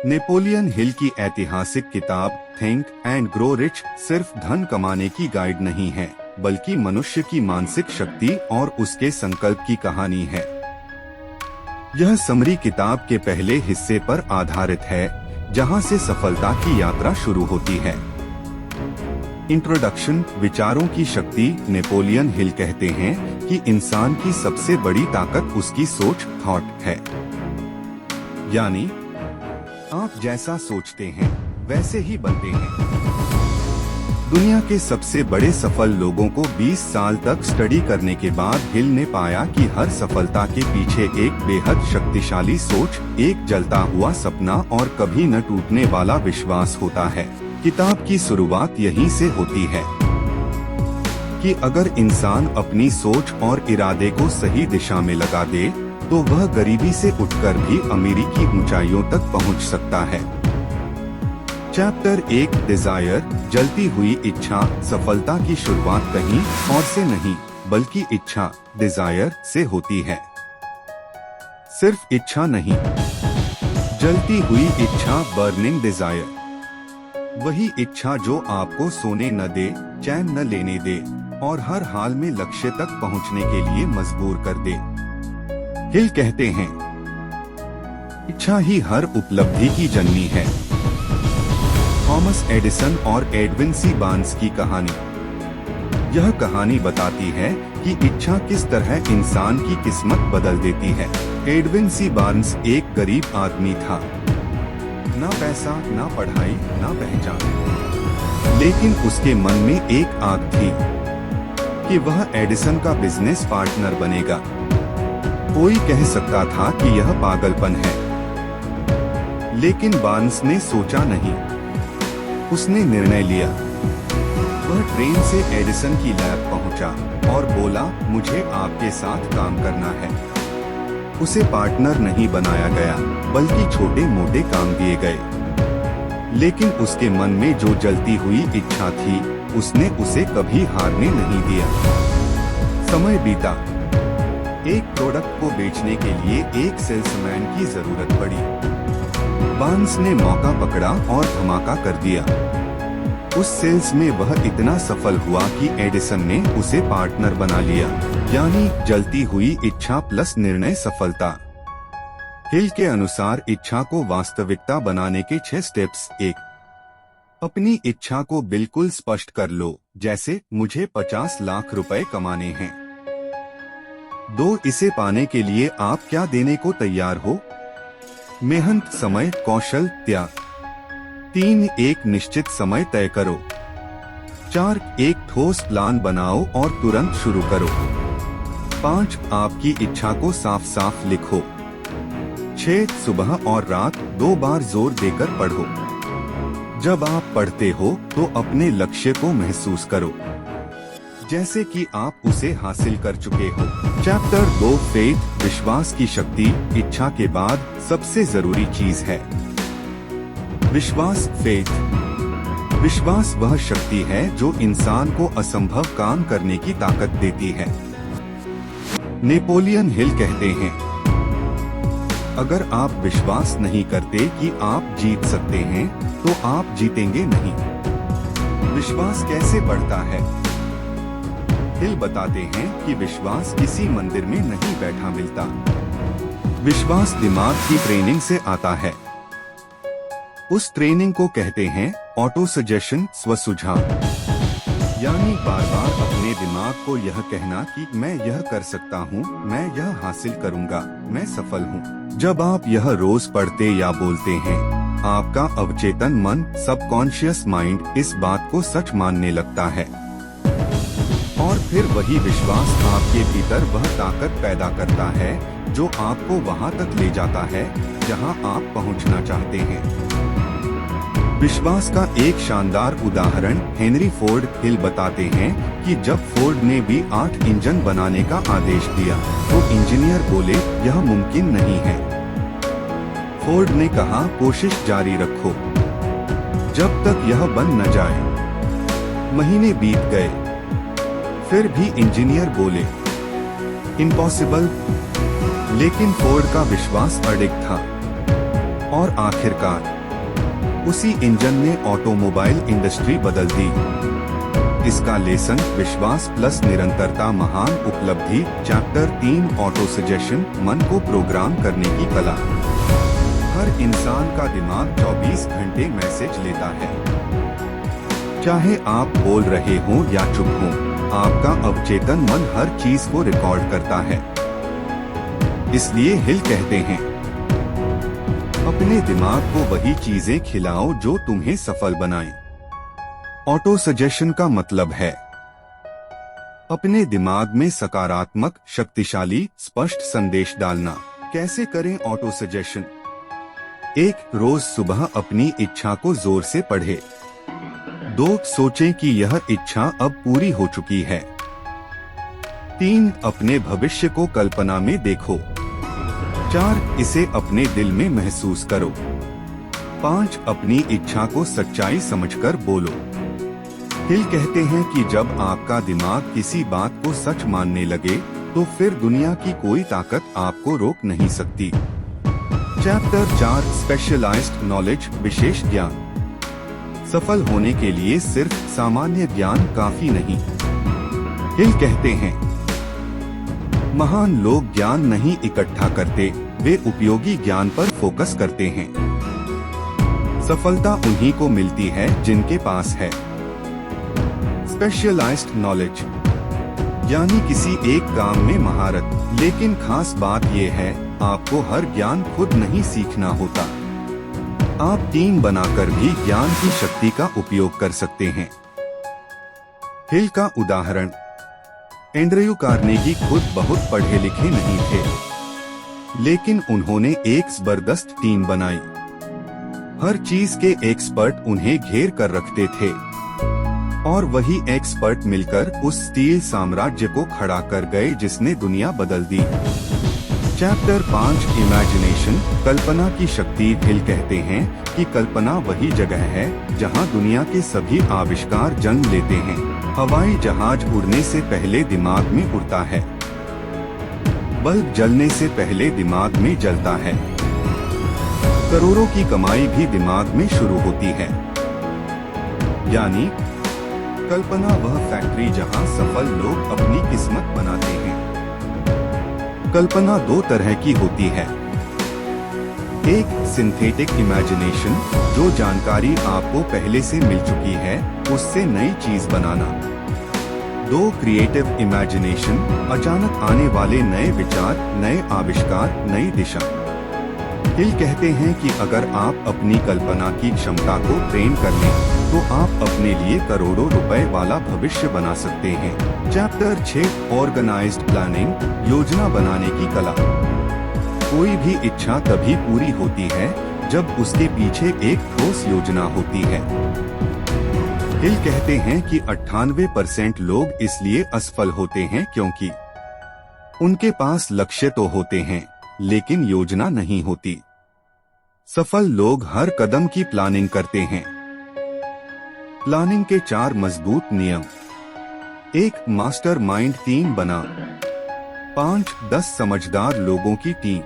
Napoleon Hill की ऐतिहासिक किताब थिंक एंड ग्रो रिच सिर्फ धन कमाने की गाइड नहीं है, बल्कि मनुष्य की मानसिक शक्ति और उसके संकल्प की कहानी है। यह समरी किताब के पहले हिस्से पर आधारित है, जहां से सफलता की यात्रा शुरू होती है। इंट्रोडक्शन। विचारों की शक्ति। नेपोलियन हिल कहते हैं कि इंसान की सबसे बड़ी ताकत उसकी सोच थॉट है, यानी आप जैसा सोचते हैं वैसे ही बनते हैं। दुनिया के सबसे बड़े सफल लोगों को 20 साल तक स्टडी करने के बाद हिल ने पाया कि हर सफलता के पीछे एक बेहद शक्तिशाली सोच, एक जलता हुआ सपना और कभी न टूटने वाला विश्वास होता है। किताब की शुरुआत यहीं से होती है कि अगर इंसान अपनी सोच और इरादे को सही दिशा में लगा दे तो वह गरीबी से उठकर भी अमीरी की ऊंचाइयों तक पहुंच सकता है। Chapter 1 desire. जलती हुई इच्छा। सफलता की शुरुआत कहीं और से नहीं, बल्कि इच्छा डिजायर से होती है। सिर्फ इच्छा नहीं, जलती हुई इच्छा बर्निंग डिजायर। वही इच्छा जो आपको सोने न दे, चैन न लेने दे और हर हाल में लक्ष्य तक पहुंचने के लिए मजबूर कर दे। हिल कहते हैं, इच्छा ही हर उपलब्धि की जननी है। थॉमस एडिसन और एडविन सी बार्न्स की कहानी। यह कहानी बताती है कि इच्छा किस तरह इंसान की किस्मत बदल देती है। एडविन सी बार्न्स एक गरीब आदमी था, ना पैसा, ना पढ़ाई, ना पहचान, लेकिन उसके मन में एक आग थी कि वह एडिसन का बिजनेस पार्टनर बनेगा। कोई कह सकता था कि यह पागलपन है, लेकिन बार्न्स ने सोचा नहीं। उसने निर्णय लिया। वह ट्रेन से एडिसन की लैब पहुंचा और बोला, मुझे आपके साथ काम करना है। उसे पार्टनर नहीं बनाया गया, बल्कि छोटे मोटे काम दिए गए। लेकिन उसके मन में जो जलती हुई इच्छा थी, उसने उसे कभी हारने नहीं दिया। समय बीता। एक प्रोडक्ट को बेचने के लिए एक सेल्समैन की जरूरत पड़ी। बार्न्स ने मौका पकड़ा और धमाका कर दिया। उस सेल्स में वह इतना सफल हुआ कि एडिसन ने उसे पार्टनर बना लिया, यानी जलती हुई इच्छा प्लस निर्णय सफलता। हिल के अनुसार इच्छा को वास्तविकता बनाने के 6 स्टेप्स। 1. अपनी इच्छा को बिल्कुल स्पष्ट कर लो, जैसे मुझे 50 लाख रुपए कमाने हैं। 2. इसे पाने के लिए आप क्या देने को तैयार हो? मेहनत, समय, कौशल, त्याग। 3. एक निश्चित समय तय करो। 4. एक ठोस प्लान बनाओ और तुरंत शुरू करो। 5. आपकी इच्छा को साफ साफ लिखो। 6. सुबह और रात 2 बार जोर देकर पढ़ो। जब आप पढ़ते हो तो अपने लक्ष्य को महसूस करो, जैसे कि आप उसे हासिल कर चुके हो। Chapter 2 faith. विश्वास की शक्ति। इच्छा के बाद सबसे जरूरी चीज है विश्वास, फेथ। विश्वास वह शक्ति है जो इंसान को असंभव काम करने की ताकत देती है। नेपोलियन हिल कहते हैं, अगर आप विश्वास नहीं करते कि आप जीत सकते हैं, तो आप जीतेंगे नहीं। विश्वास कैसे बढ़ता है? हिल बताते हैं कि विश्वास किसी मंदिर में नहीं बैठा मिलता। विश्वास दिमाग की ट्रेनिंग से आता है। उस ट्रेनिंग को कहते हैं ऑटो सजेशन, स्व सुझाव, यानी बार बार अपने दिमाग को यह कहना कि मैं यह कर सकता हूँ, मैं यह हासिल करूँगा, मैं सफल हूँ। जब आप यह रोज पढ़ते या बोलते हैं, आपका अवचेतन मन, सबकॉन्शियस माइंड इस बात को सच मानने लगता है और फिर वही विश्वास आपके भीतर वह ताकत पैदा करता है जो आपको वहां तक ले जाता है जहां आप पहुंचना चाहते हैं। विश्वास का एक शानदार उदाहरण हेनरी फोर्ड। हिल बताते हैं कि जब फोर्ड ने भी 8 इंजन बनाने का आदेश दिया तो इंजीनियर बोले, यह मुमकिन नहीं है। फोर्ड ने कहा, कोशिश जारी रखो जब तक यह बन न जाए। महीने बीत गए, फिर भी इंजीनियर बोले, इम्पॉसिबल। लेकिन फोर्ड का विश्वास अडिग था। और आखिरकार उसी इंजन ने ऑटोमोबाइल इंडस्ट्री बदल दी। इसका लेसन विश्वास प्लस निरंतरता महान उपलब्धि। चैप्टर 3 ऑटो सजेशन, मन को प्रोग्राम करने की कला। हर इंसान का दिमाग 24 घंटे मैसेज लेता है। चाहे आप बोल रहे हो या चुप हो, आपका अवचेतन मन हर चीज को रिकॉर्ड करता है। इसलिए हिल कहते हैं, अपने दिमाग को वही चीजें खिलाओ जो तुम्हें सफल बनाएं। ऑटो सजेशन का मतलब है अपने दिमाग में सकारात्मक, शक्तिशाली, स्पष्ट संदेश डालना। कैसे करें ऑटो सजेशन? 1. रोज सुबह अपनी इच्छा को जोर से पढ़े। 2. सोचें कि यह इच्छा अब पूरी हो चुकी है। 3. अपने भविष्य को कल्पना में देखो। 4. इसे अपने दिल में महसूस करो। 5. अपनी इच्छा को सच्चाई समझकर बोलो। हिल कहते हैं कि जब आपका दिमाग किसी बात को सच मानने लगे तो फिर दुनिया की कोई ताकत आपको रोक नहीं सकती। चैप्टर 4 स्पेशलाइज्ड नॉलेज, विशेष ज्ञान। सफल होने के लिए सिर्फ सामान्य ज्ञान काफी नहीं। हिल कहते हैं, महान लोग ज्ञान नहीं इकट्ठा करते, वे उपयोगी ज्ञान पर फोकस करते हैं। सफलता उन्हीं को मिलती है जिनके पास है स्पेशलाइज्ड नॉलेज, यानी किसी एक काम में महारत। लेकिन खास बात यह है, आपको हर ज्ञान खुद नहीं सीखना होता। आप टीम बनाकर भी ज्ञान की शक्ति का उपयोग कर सकते हैं। हिल का उदाहरण, एंड्रयू कार्नेगी खुद बहुत पढ़े लिखे नहीं थे, लेकिन उन्होंने एक जबरदस्त टीम बनाई। हर चीज के एक्सपर्ट उन्हें घेर कर रखते थे और वही एक्सपर्ट मिलकर उस स्टील साम्राज्य को खड़ा कर गए जिसने दुनिया बदल दी। चैप्टर 5 इमेजिनेशन, कल्पना की शक्ति। हिल कहते हैं कि कल्पना वही जगह है जहां दुनिया के सभी आविष्कार जन्म लेते हैं। हवाई जहाज उड़ने से पहले दिमाग में उड़ता है, बल्ब जलने से पहले दिमाग में जलता है, करोड़ों की कमाई भी दिमाग में शुरू होती है। यानी कल्पना वह फैक्ट्री जहां सफल लोग अपनी किस्मत बनाते हैं। कल्पना 2 तरह की होती है। एक सिंथेटिक इमेजिनेशन, जो जानकारी आपको पहले से मिल चुकी है उससे नई चीज बनाना। 2. क्रिएटिव इमेजिनेशन, अचानक आने वाले नए विचार, नए आविष्कार, नई दिशा। हिल कहते हैं कि अगर आप अपनी कल्पना की क्षमता को ट्रेन कर लें तो आप अपने लिए करोड़ों रुपए वाला भविष्य बना सकते हैं। चैप्टर 6 ऑर्गेनाइज्ड प्लानिंग, योजना बनाने की कला। कोई भी इच्छा तभी पूरी होती है जब उसके पीछे एक ठोस योजना होती है। हिल कहते हैं कि 98% लोग इसलिए असफल होते हैं क्योंकि उनके पास लक्ष्य तो होते हैं लेकिन योजना नहीं होती। सफल लोग हर कदम की प्लानिंग करते हैं। प्लानिंग के 4 मजबूत नियम। 1. मास्टरमाइंड टीम बना। 5. 10 समझदार लोगों की टीम,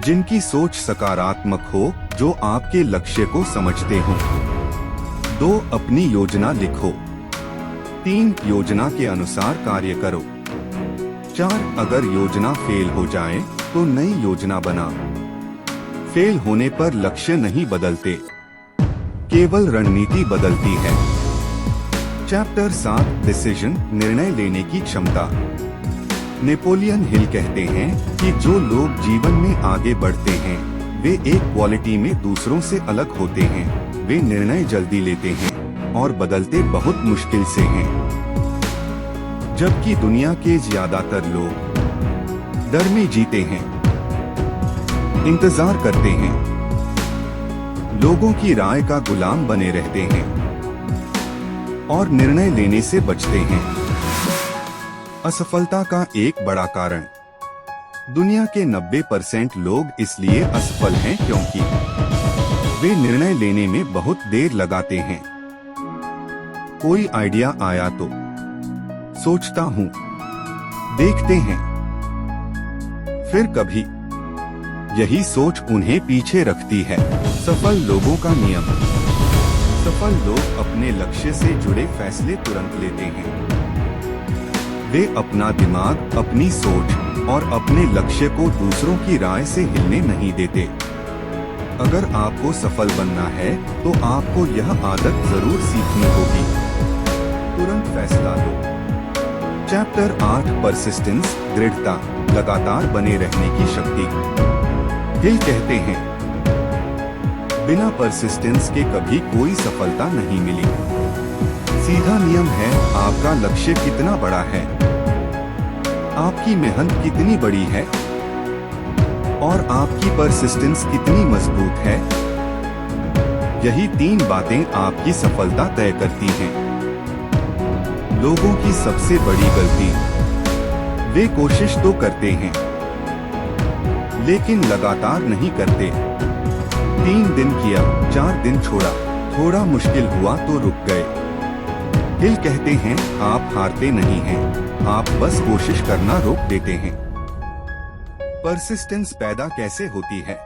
जिनकी सोच सकारात्मक हो, जो आपके लक्ष्य को समझते हो। 2. अपनी योजना लिखो। 3. योजना के अनुसार कार्य करो। 4. अगर योजना फेल हो जाए तो नई योजना बना। फेल होने पर लक्ष्य नहीं बदलते, केवल रणनीति बदलती है। चैप्टर 7 डिसीजन, निर्णय लेने की क्षमता। नेपोलियन हिल कहते हैं कि जो लोग जीवन में आगे बढ़ते हैं वे एक क्वालिटी में दूसरों से अलग होते हैं। वे निर्णय जल्दी लेते हैं और बदलते बहुत मुश्किल से हैं, जबकि दुनिया के ज्यादातर लोग डर में जीते हैं, इंतजार करते हैं, लोगों की राय का गुलाम बने रहते हैं और निर्णय लेने से बचते हैं। असफलता का एक बड़ा कारण, दुनिया के 90% लोग इसलिए असफल हैं क्योंकि वे निर्णय लेने में बहुत देर लगाते हैं। कोई आइडिया आया तो सोचता हूँ, देखते हैं, फिर कभी। यही सोच उन्हें पीछे रखती है। सफल लोगों का नियम। सफल लोग अपने लक्ष्य से जुड़े फैसले तुरंत लेते हैं। वे अपना दिमाग, अपनी सोच और अपने लक्ष्य को दूसरों की राय से हिलने नहीं देते। अगर आपको सफल बनना है तो आपको यह आदत जरूर सीखनी होगी। तुरंत फैसला लो। चैप्टर 8 परसिस्टेंस, दृढ़ता, लगातार बने रहने की शक्ति। हिल कहते हैं, बिना परसिस्टेंस के कभी कोई सफलता नहीं मिली। सीधा नियम है, आपका लक्ष्य कितना बड़ा है, आपकी मेहनत कितनी बड़ी है और आपकी परसिस्टेंस कितनी मजबूत है। यही 3 बातें आपकी सफलता तय करती हैं। लोगों की सबसे बड़ी गलती, वे कोशिश तो करते हैं लेकिन लगातार नहीं करते। 3 दिन किया, 4 दिन छोड़ा, थोड़ा मुश्किल हुआ तो रुक गए। हिल कहते हैं, आप हारते नहीं हैं, आप बस कोशिश करना रोक देते हैं। परसिस्टेंस पैदा कैसे होती है?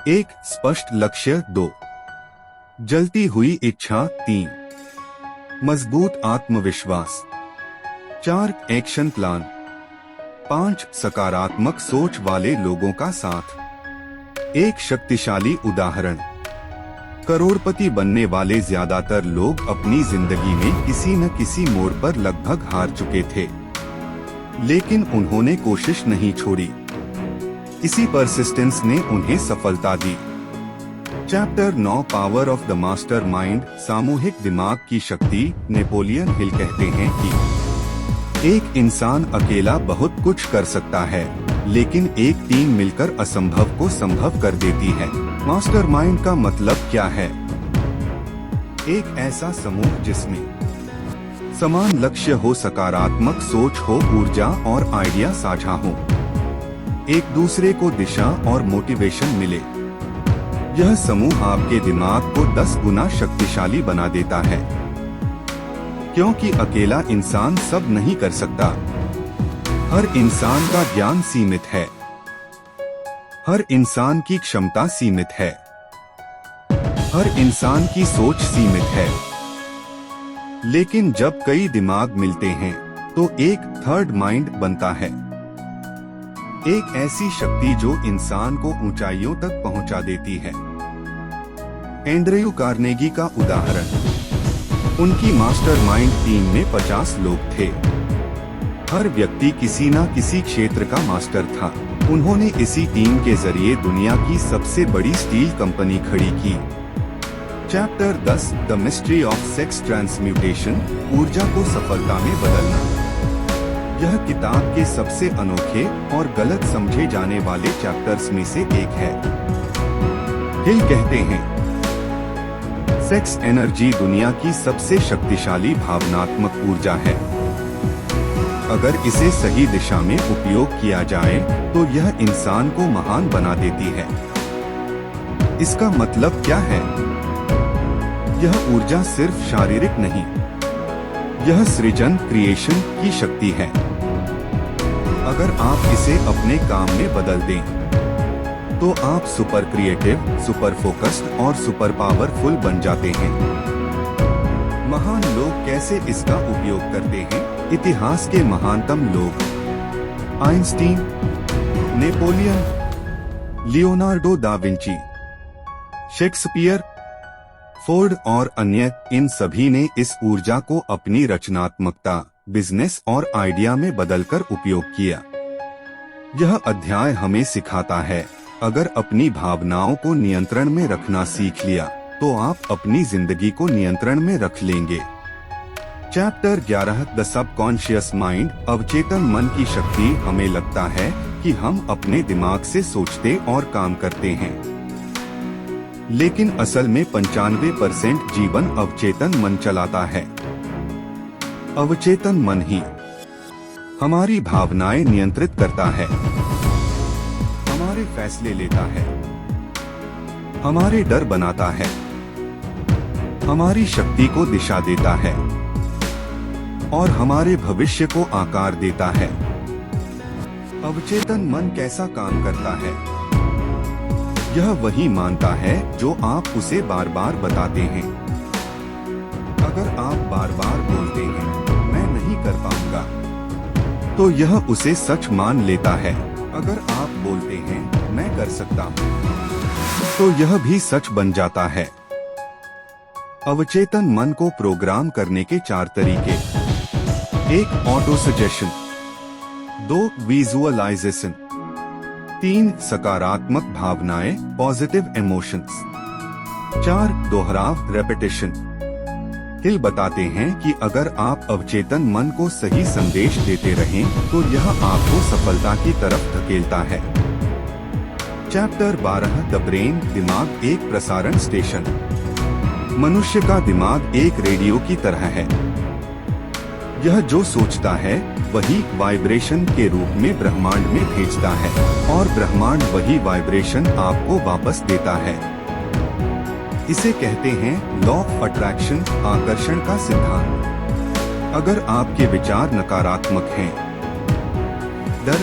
1 स्पष्ट लक्ष्य, 2 जलती हुई इच्छा, 3 मजबूत आत्मविश्वास, 4 एक्शन प्लान, 5 सकारात्मक सोच वाले लोगों का साथ। एक शक्तिशाली उदाहरण, करोड़पति बनने वाले ज्यादातर लोग अपनी जिंदगी में किसी न किसी मोड़ पर लगभग हार चुके थे, लेकिन उन्होंने कोशिश नहीं छोड़ी। इसी परसिस्टेंस ने उन्हें सफलता दी। Chapter 9 power of the master mind, सामूहिक दिमाग की शक्ति। नेपोलियन हिल कहते हैं कि एक इंसान अकेला बहुत कुछ कर सकता है, लेकिन एक टीम मिलकर असंभव को संभव कर देती है। मास्टरमाइंड का मतलब क्या है? एक ऐसा समूह जिसमें समान लक्ष्य हो, सकारात्मक सोच हो, ऊर्जा और आइडिया साझा हो, एक दूसरे को दिशा और मोटिवेशन मिले। यह समूह आपके दिमाग को 10 गुना शक्तिशाली बना देता है, क्योंकि अकेला इंसान सब नहीं कर सकता। हर इंसान का ज्ञान सीमित है, हर इंसान की क्षमता सीमित है, हर इंसान की सोच सीमित है। लेकिन जब कई दिमाग मिलते हैं तो एक थर्ड माइंड बनता है, एक ऐसी शक्ति जो इंसान को ऊंचाइयों तक पहुंचा देती है। एंड्रयू कार्नेगी का उदाहरण, उनकी मास्टरमाइंड टीम में 50 लोग थे। हर व्यक्ति किसी न किसी क्षेत्र का मास्टर था। उन्होंने इसी टीम के जरिए दुनिया की सबसे बड़ी स्टील कंपनी खड़ी की। Chapter 10 the mystery of sex transmutation, ऊर्जा को सफलता में बदलना। यह किताब के सबसे अनोखे और गलत समझे जाने वाले चैप्टर्स में से एक है। हिल कहते हैं, सेक्स एनर्जी दुनिया की सबसे शक्तिशाली भावनात्मक ऊर्जा है। अगर इसे सही दिशा में उपयोग किया जाए तो यह इंसान को महान बना देती है। इसका मतलब क्या है? यह ऊर्जा सिर्फ शारीरिक नहीं, यह सृजन, क्रिएशन की शक्ति है। अगर आप इसे अपने काम में बदल दें तो आप सुपर क्रिएटिव, सुपर फोकस्ड और सुपर पावरफुल बन जाते हैं। महान लोग कैसे इसका उपयोग करते हैं? इतिहास के महानतम लोग, Einstein, Napoleon, Leonardo da Vinci, Shakespeare, Ford और अन्य, इन सभी ने इस ऊर्जा को अपनी रचनात्मकता, बिजनेस और आइडिया में बदलकर उपयोग किया। यह अध्याय हमें सिखाता है, अगर अपनी भावनाओं को नियंत्रण में रखना सीख लिया तो आप अपनी जिंदगी को नियंत्रण में रख लेंगे। चैप्टर 11 द सबकॉन्शियस माइंड, अवचेतन मन की शक्ति। हमें लगता है कि हम अपने दिमाग से सोचते और काम करते हैं, लेकिन असल में 95% जीवन अवचेतन मन चलाता है। अवचेतन मन ही हमारी भावनाएं नियंत्रित करता है, हमारे फैसले लेता है, हमारे डर बनाता है, हमारी शक्ति को दिशा देता है और हमारे भविष्य को आकार देता है। अवचेतन मन कैसा काम करता है? यह वही मानता है जो आप उसे बार बार बताते हैं। अगर आप बार बार बोलते हैं मैं नहीं कर पाऊंगा, तो यह उसे सच मान लेता है। अगर आप बोलते हैं मैं कर सकता हूँ, तो यह भी सच बन जाता है। अवचेतन मन को प्रोग्राम करने के 4 तरीके: 1. Auto suggestion, 2. विजुअलाइजेशन, 3. सकारात्मक भावनाएं पॉजिटिव इमोशंस, 4. दोहराव रेपिटेशन। हिल बताते हैं कि अगर आप अवचेतन मन को सही संदेश देते रहें तो यह आपको सफलता की तरफ धकेलता है। चैप्टर 12 द ब्रेन, दिमाग एक प्रसारण स्टेशन। मनुष्य का दिमाग एक रेडियो की तरह है। यह जो सोचता है वही वाइब्रेशन के रूप में ब्रह्मांड में भेजता है और ब्रह्मांड वही वाइब्रेशन आपको वापस देता है। इसे कहते हैं लॉ ऑफ अट्रैक्शन, आकर्षण का सिद्धांत। अगर आपके विचार नकारात्मक हैं, डर,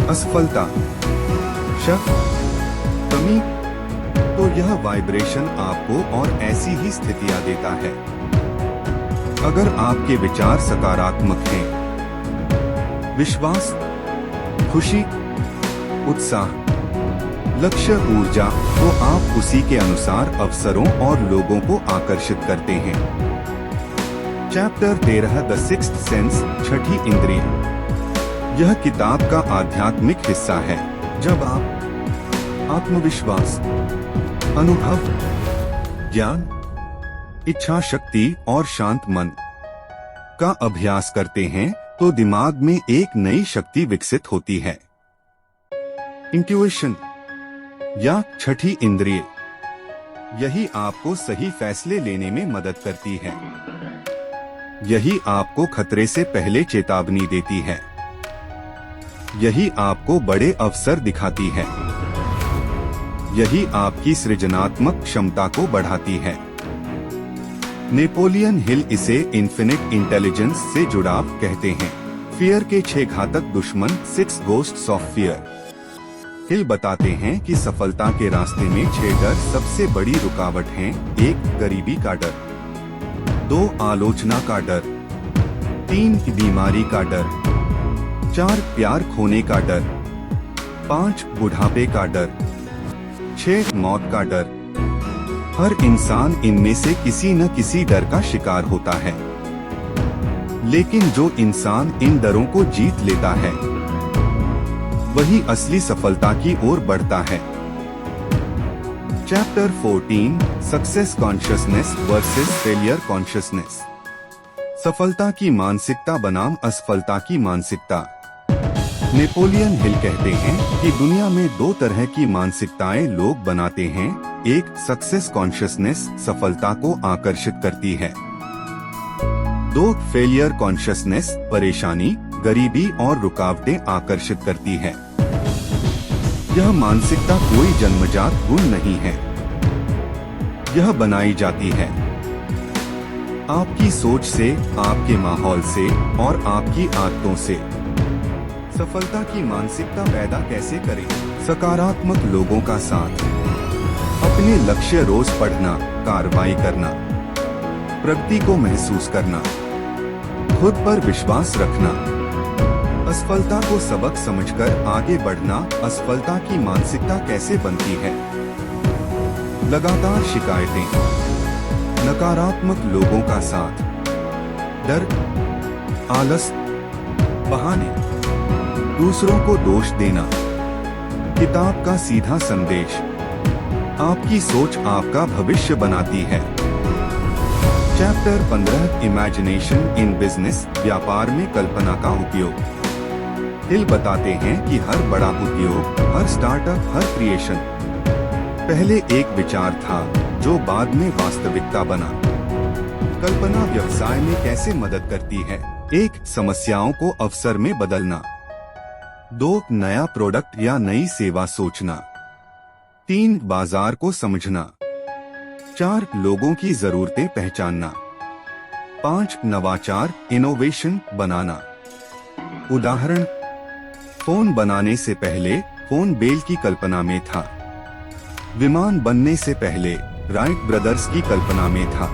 असफलता, शक, कमी, तो यह वाइब्रेशन आपको और ऐसी ही स्थितियां देता है। अगर आपके विचार सकारात्मक हैं, विश्वास, खुशी, उत्साह, लक्ष्य, ऊर्जा, तो आप उसी के अनुसार अवसरों और लोगों को आकर्षित करते हैं। चैप्टर 13 द सिक्स्थ सेंस, छठी इंद्रिय। यह किताब का आध्यात्मिक हिस्सा है। जब आप आत्मविश्वास, अनुभव, ज्ञान, इच्छा शक्ति और शांत मन का अभ्यास करते हैं तो दिमाग में एक नई शक्ति विकसित होती है। इंट्यूशन या छठी इंद्रिय, यही आपको सही फैसले लेने में मदद करती है। यही आपको खतरे से पहले चेतावनी देती है। यही आपको बड़े अवसर दिखाती है। यही आपकी सृजनात्मक क्षमता को बढ़ाती है। नेपोलियन हिल इसे इन्फिनिट इंटेलिजेंस से जुड़ाव कहते हैं। फियर के 6 घातक दुश्मन, 6 घोस्ट्स ऑफ फियर। हिल बताते हैं कि सफलता के रास्ते में 6 डर सबसे बड़ी रुकावट हैं। 1. गरीबी का डर, 2. आलोचना का डर, 3. बीमारी का डर, 4. प्यार खोने का डर, 5. बुढ़ापे का डर, 6. मौत का डर। हर इंसान इनमें से किसी न किसी डर का शिकार होता है, लेकिन जो इंसान इन डरों को जीत लेता है वही असली सफलता की ओर बढ़ता है। Chapter 14 success consciousness versus failure consciousness. सफलता की मानसिकता बनाम असफलता की मानसिकता। नेपोलियन हिल कहते हैं कि दुनिया में 2 तरह की मानसिकताएं लोग बनाते हैं। 1. सक्सेस कॉन्शियसनेस, सफलता को आकर्षित करती है। 2. फेलियर कॉन्शियसनेस, परेशानी, गरीबी और रुकावटें आकर्षित करती है। यह मानसिकता कोई जन्मजात गुण नहीं है, यह बनाई जाती है आपकी सोच से, आपके माहौल से और आपकी आदतों से। सफलता की मानसिकता पैदा कैसे करें? सकारात्मक लोगों का साथ, अपने लक्ष्य रोज पढ़ना, कार्रवाई करना, प्रगति को महसूस करना, खुद पर विश्वास रखना, असफलता को सबक समझकर आगे बढ़ना। असफलता की मानसिकता कैसे बनती है? लगातार शिकायतें, नकारात्मक लोगों का साथ, डर, आलस, बहाने, दूसरों को दोष देना। किताब का सीधा संदेश, आपकी सोच आपका भविष्य बनाती है। चैप्टर 15 इमेजिनेशन इन बिजनेस, व्यापार में कल्पना का उपयोग। हिल बताते हैं कि हर बड़ा उद्योग, हर स्टार्टअप, हर क्रिएशन पहले एक विचार था जो बाद में वास्तविकता बना। कल्पना व्यवसाय में कैसे मदद करती है? 1. समस्याओं को अवसर में बदलना, 2. नया प्रोडक्ट या नई सेवा सोचना, 3. बाजार को समझना, 4. लोगों की जरूरतें पहचानना, 5. नवाचार, इनोवेशन बनाना। उदाहरण फोन बनाने से पहले फोन बेल की कल्पना में था। विमान बनने से पहले राइट ब्रदर्स की कल्पना में था।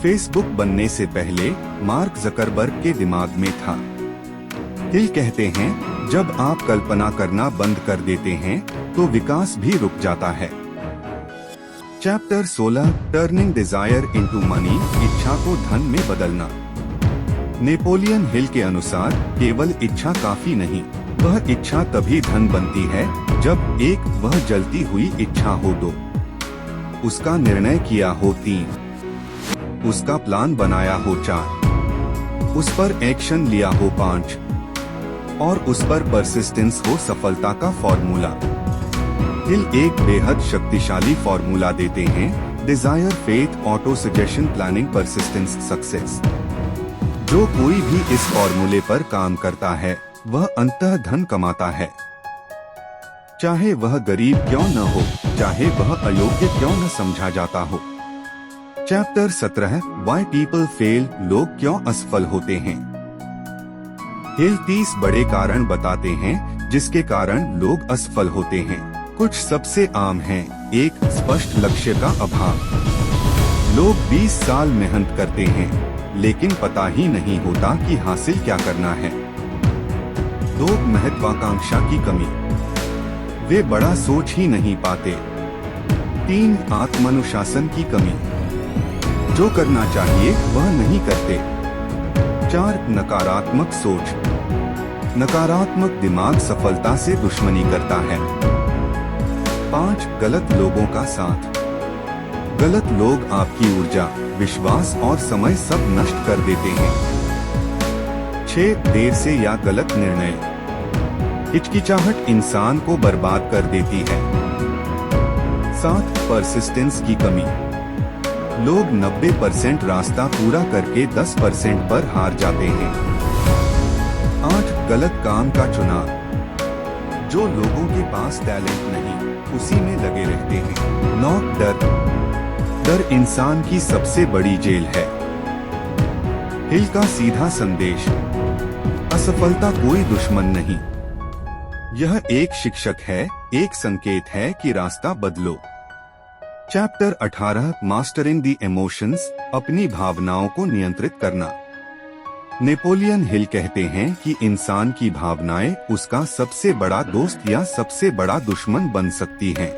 फेसबुक बनने से पहले मार्क जकरबर्ग के दिमाग में था। हिल कहते हैं, जब आप कल्पना करना बंद कर देते हैं तो विकास भी रुक जाता है। Chapter 16 turning desire into money, इच्छा को धन में बदलना। नेपोलियन हिल के अनुसार केवल इच्छा काफी नहीं, वह इच्छा तभी धन बनती है जब एक वह जलती हुई इच्छा हो, 2 उसका निर्णय किया हो, 3 उसका प्लान बनाया हो, 4 उस पर एक्शन लिया हो, 5 और उस पर परसिस्टेंस हो सफलता का फॉर्मूला। हिल एक बेहद शक्तिशाली फॉर्मूला देते हैं, desire, faith, auto suggestion, planning, persistence, success. जो कोई भी इस फॉर्मूले पर काम करता है वह अंततः धन कमाता है, चाहे वह गरीब क्यों न हो, चाहे वह अयोग्य क्यों न समझा जाता हो। चैप्टर 17 व्हाई पीपल फेल, लोग क्यों असफल होते हैं। हिल 30 बड़े कारण बताते हैं जिसके कारण लोग असफल होते हैं। कुछ सबसे आम हैं। 1 स्पष्ट लक्ष्य का अभाव। लोग 20 साल मेहनत करते हैं लेकिन पता ही नहीं होता कि हासिल क्या करना है। 2 महत्वाकांक्षा की कमी, वे बड़ा सोच ही नहीं पाते। 3 आत्मानुशासन की कमी, जो करना चाहिए वह नहीं करते। 4 नकारात्मक सोच, नकारात्मक दिमाग सफलता से दुश्मनी करता है। 5 गलत लोगों का साथ, गलत लोग आपकी ऊर्जा, विश्वास और समय सब नष्ट कर देते हैं। 6 देर से या गलत निर्णय, हिचकिचाहट इंसान को बर्बाद कर देती है। 7 परसिस्टेंस की कमी, लोग 90% रास्ता पूरा करके 10% पर हार जाते हैं। 8 गलत काम का चुनाव, जो लोगों के पास टैलेंट नहीं उसी में लगे रहते हैं। 9 डर, डर इंसान की सबसे बड़ी जेल है। हिल का सीधा संदेश, असफलता कोई दुश्मन नहीं, यह एक शिक्षक है, एक संकेत है कि रास्ता बदलो। चैप्टर 18 मास्टरिंग द इमोशंस, अपनी भावनाओं को नियंत्रित करना। नेपोलियन हिल कहते हैं कि इंसान की भावनाएं उसका सबसे बड़ा दोस्त या सबसे बड़ा दुश्मन बन सकती हैं।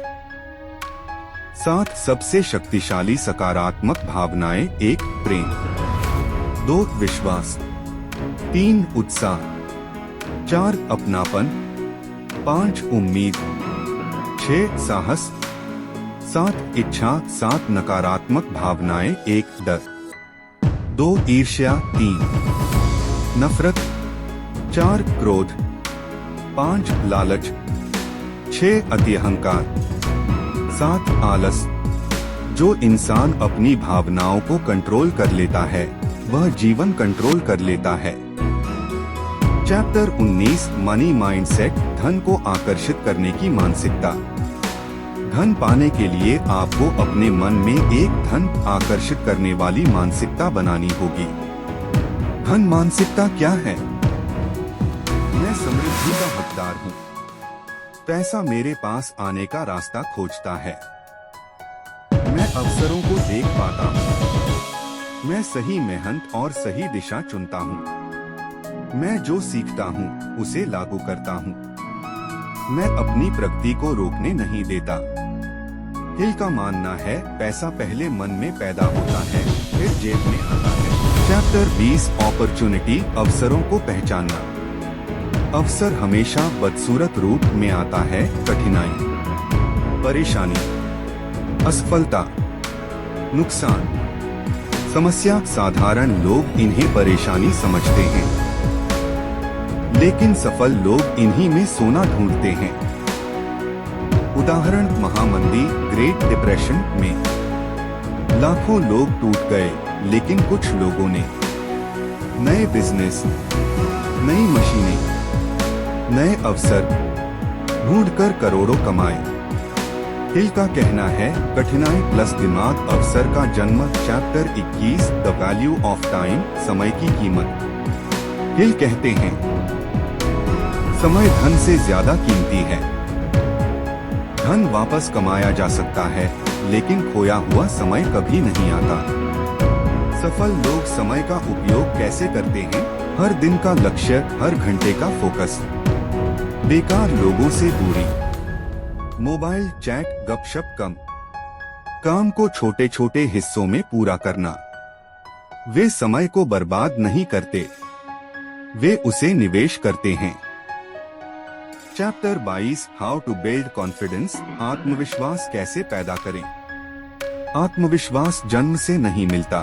7 सबसे शक्तिशाली सकारात्मक भावनाएं। 1 प्रेम, 2 विश्वास, 3 उत्साह, 4 अपनापन, 5 उम्मीद, 6 साहस, 7 इच्छा, 7 नकारात्मक भावनाएं। 1 डर, 2 ईर्ष्या, 3 नफरत, 4 क्रोध, 5 लालच, 6 अति अहंकार, 7 आलस। जो इंसान अपनी भावनाओं को कंट्रोल कर लेता है वह जीवन कंट्रोल कर लेता है। चैप्टर 19 मनी माइंडसेट, धन को आकर्षित करने की मानसिकता। धन पाने के लिए आपको अपने मन में एक धन आकर्षित करने वाली मानसिकता बनानी होगी। धन मानसिकता क्या है? मैं समृद्धि का हकदार हूँ। पैसा मेरे पास आने का रास्ता खोजता है। मैं अवसरों को देख पाता हूँ। मैं सही मेहनत और सही दिशा चुनता हूँ। मैं जो सीखता हूँ उसे लागू करता हूँ। मैं अपनी प्रगति को रोकने नहीं देता। हिल का मानना है पैसा पहले मन में पैदा होता है फिर जेब में आता है। चैप्टर 20 अपॉर्चुनिटी, अवसरों को पहचानना। अवसर हमेशा बदसूरत रूप में आता है। कठिनाई, परेशानी, असफलता, नुकसान, समस्या। साधारण लोग इन्हें परेशानी समझते हैं लेकिन सफल लोग इन्हीं में सोना ढूंढते हैं। उदाहरण महामंदी, ग्रेट डिप्रेशन में लाखों लोग टूट गए लेकिन कुछ लोगों ने नए बिजनेस, नई मशीनें, नए अवसर ढूंढकर करोड़ों कमाए। हिल का कहना है कठिनाई प्लस दिमाग अवसर का जन्म। Chapter 21 the value of time, समय की कीमत। हिल कहते हैं समय धन से ज्यादा कीमती है। धन वापस कमाया जा सकता है, लेकिन खोया हुआ समय कभी नहीं आता। सफल लोग समय का उपयोग कैसे करते हैं? हर दिन का लक्ष्य, हर घंटे का फोकस, बेकार लोगों से दूरी, मोबाइल चैट गपशप कम, काम को छोटे छोटे हिस्सों में पूरा करना। वे समय को बर्बाद नहीं करते, वे उसे निवेश करते हैं। Chapter 22 how to build confidence, आत्मविश्वास कैसे पैदा करें। आत्मविश्वास जन्म से नहीं मिलता,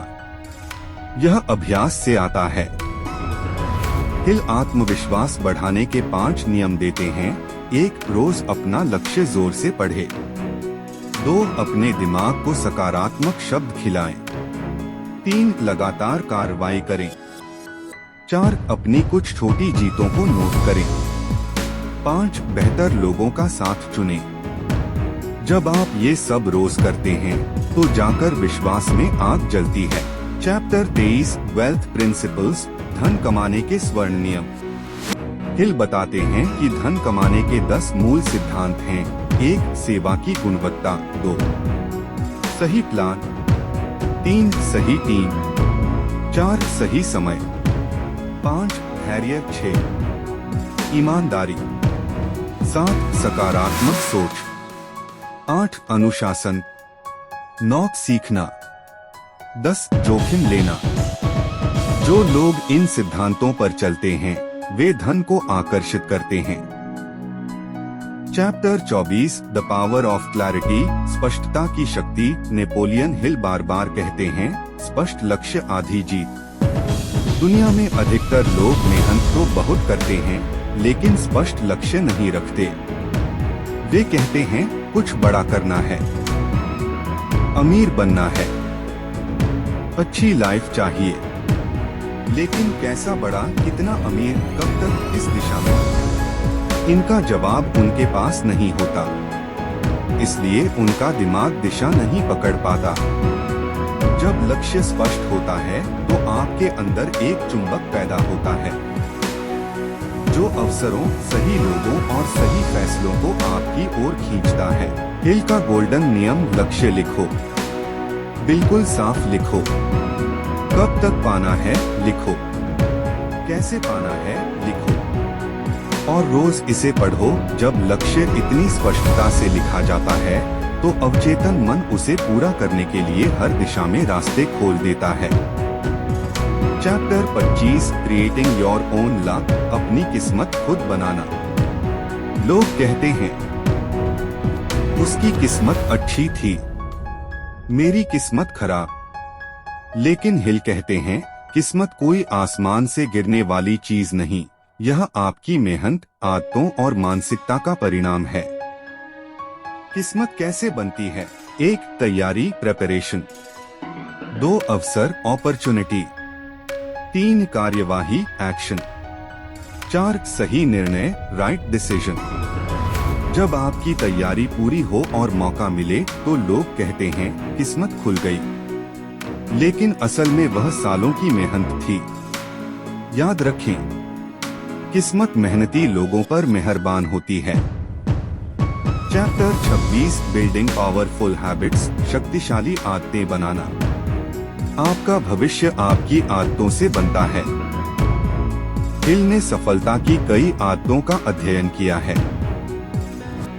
यह अभ्यास से आता है। हिल आत्मविश्वास बढ़ाने के 5 नियम देते हैं। 1. रोज अपना लक्ष्य जोर से पढ़े। 2. अपने दिमाग को सकारात्मक शब्द खिलाएं। 3. लगातार कार्रवाई करें। 4. अपनी कुछ छोटी जीतों को नोट करें। 5. बेहतर लोगों का साथ चुनें। जब आप ये सब रोज करते हैं तो जाकर विश्वास में आग जलती है। चैप्टर 23 वेल्थ प्रिंसिपल्स, धन कमाने के स्वर्ण नियम। हिल बताते हैं कि धन कमाने के 10 मूल सिद्धांत हैं। 1. सेवा की गुणवत्ता। 2. सही प्लान। 3. सही टीम। 4. सही समय। 5. धैर्य। 6. ईमानदारी। 7. सकारात्मक सोच। 8. अनुशासन। 9. सीखना। 10. जोखिम लेना। जो लोग इन सिद्धांतों पर चलते हैं वे धन को आकर्षित करते हैं। Chapter 24 the power of clarity, स्पष्टता की शक्ति। नेपोलियन हिल बार बार कहते हैं, स्पष्ट लक्ष्य आधी जीत। दुनिया में अधिकतर लोग मेहनत तो बहुत करते हैं, लेकिन स्पष्ट लक्ष्य नहीं रखते। वे कहते हैं कुछ बड़ा करना है, अमीर बनना है, अच्छी लाइफ चाहिए, लेकिन कैसा बड़ा, कितना अमीर, कब तक, इस दिशा में? इनका जवाब उनके पास नहीं होता, इसलिए उनका दिमाग दिशा नहीं पकड़ पाता। जब लक्ष्य स्पष्ट होता है तो आपके अंदर एक चुंबक पैदा होता है जो अवसरों, सही लोगों और सही फैसलों को आपकी ओर खींचता है। हिल का गोल्डन नियम, लक्ष्य लिखो, बिल्कुल साफ लिखो। कब तक पाना है लिखो, कैसे पाना है लिखो, और रोज इसे पढ़ो। जब लक्ष्य इतनी स्पष्टता से लिखा जाता है तो अवचेतन मन उसे पूरा करने के लिए हर दिशा में रास्ते खोल देता है। Chapter 25 creating your own luck, अपनी किस्मत खुद बनाना। लोग कहते हैं उसकी किस्मत अच्छी थी, मेरी किस्मत खराब। लेकिन हिल कहते हैं किस्मत कोई आसमान से गिरने वाली चीज नहीं, यह आपकी मेहनत, आदतों और मानसिकता का परिणाम है। किस्मत कैसे बनती है? 1. तैयारी, प्रिपरेशन। 2. अवसर, अपॉर्चुनिटी। 3. कार्यवाही, एक्शन। 4. सही निर्णय, राइट डिसीजन। जब आपकी तैयारी पूरी हो और मौका मिले तो लोग कहते हैं किस्मत खुल गई, लेकिन असल में वह सालों की मेहनत थी। याद रखें, किस्मत मेहनती लोगों पर मेहरबान होती है। चैप्टर 26 बिल्डिंग पावरफुल हैबिट्स, शक्तिशाली आदतें बनाना। आपका भविष्य आपकी आदतों से बनता है। हिल ने सफलता की कई आदतों का अध्ययन किया है।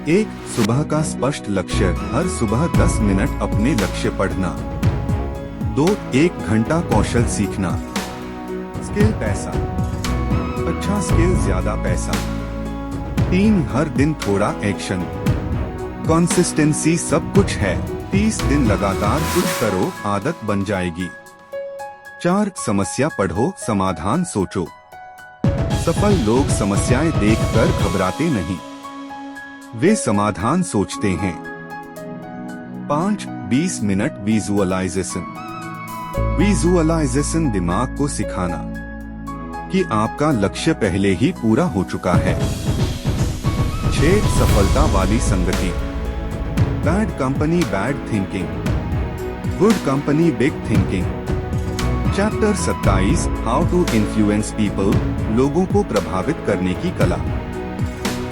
1. सुबह का स्पष्ट लक्ष्य, हर सुबह 10 मिनट अपने लक्ष्य पढ़ना। 2. 1 घंटा कौशल सीखना। स्किल पैसा, अच्छा स्किल ज्यादा पैसा। 3. हर दिन थोड़ा एक्शन, कंसिस्टेंसी सब कुछ है। 30 दिन लगातार कुछ करो, आदत बन जाएगी। 4. समस्या पढ़ो, समाधान सोचो। सफल लोग समस्याएं देखकर घबराते नहीं, वे समाधान सोचते हैं। 5. 20 मिनट विजुअलाइजेशन। विजुअलाइजेशन दिमाग को सिखाना कि आपका लक्ष्य पहले ही पूरा हो चुका है। 6. सफलता वाली संगति। Bad company bad thinking, good company big thinking. Chapter 27 how to influence people, लोगों को प्रभावित करने की कला।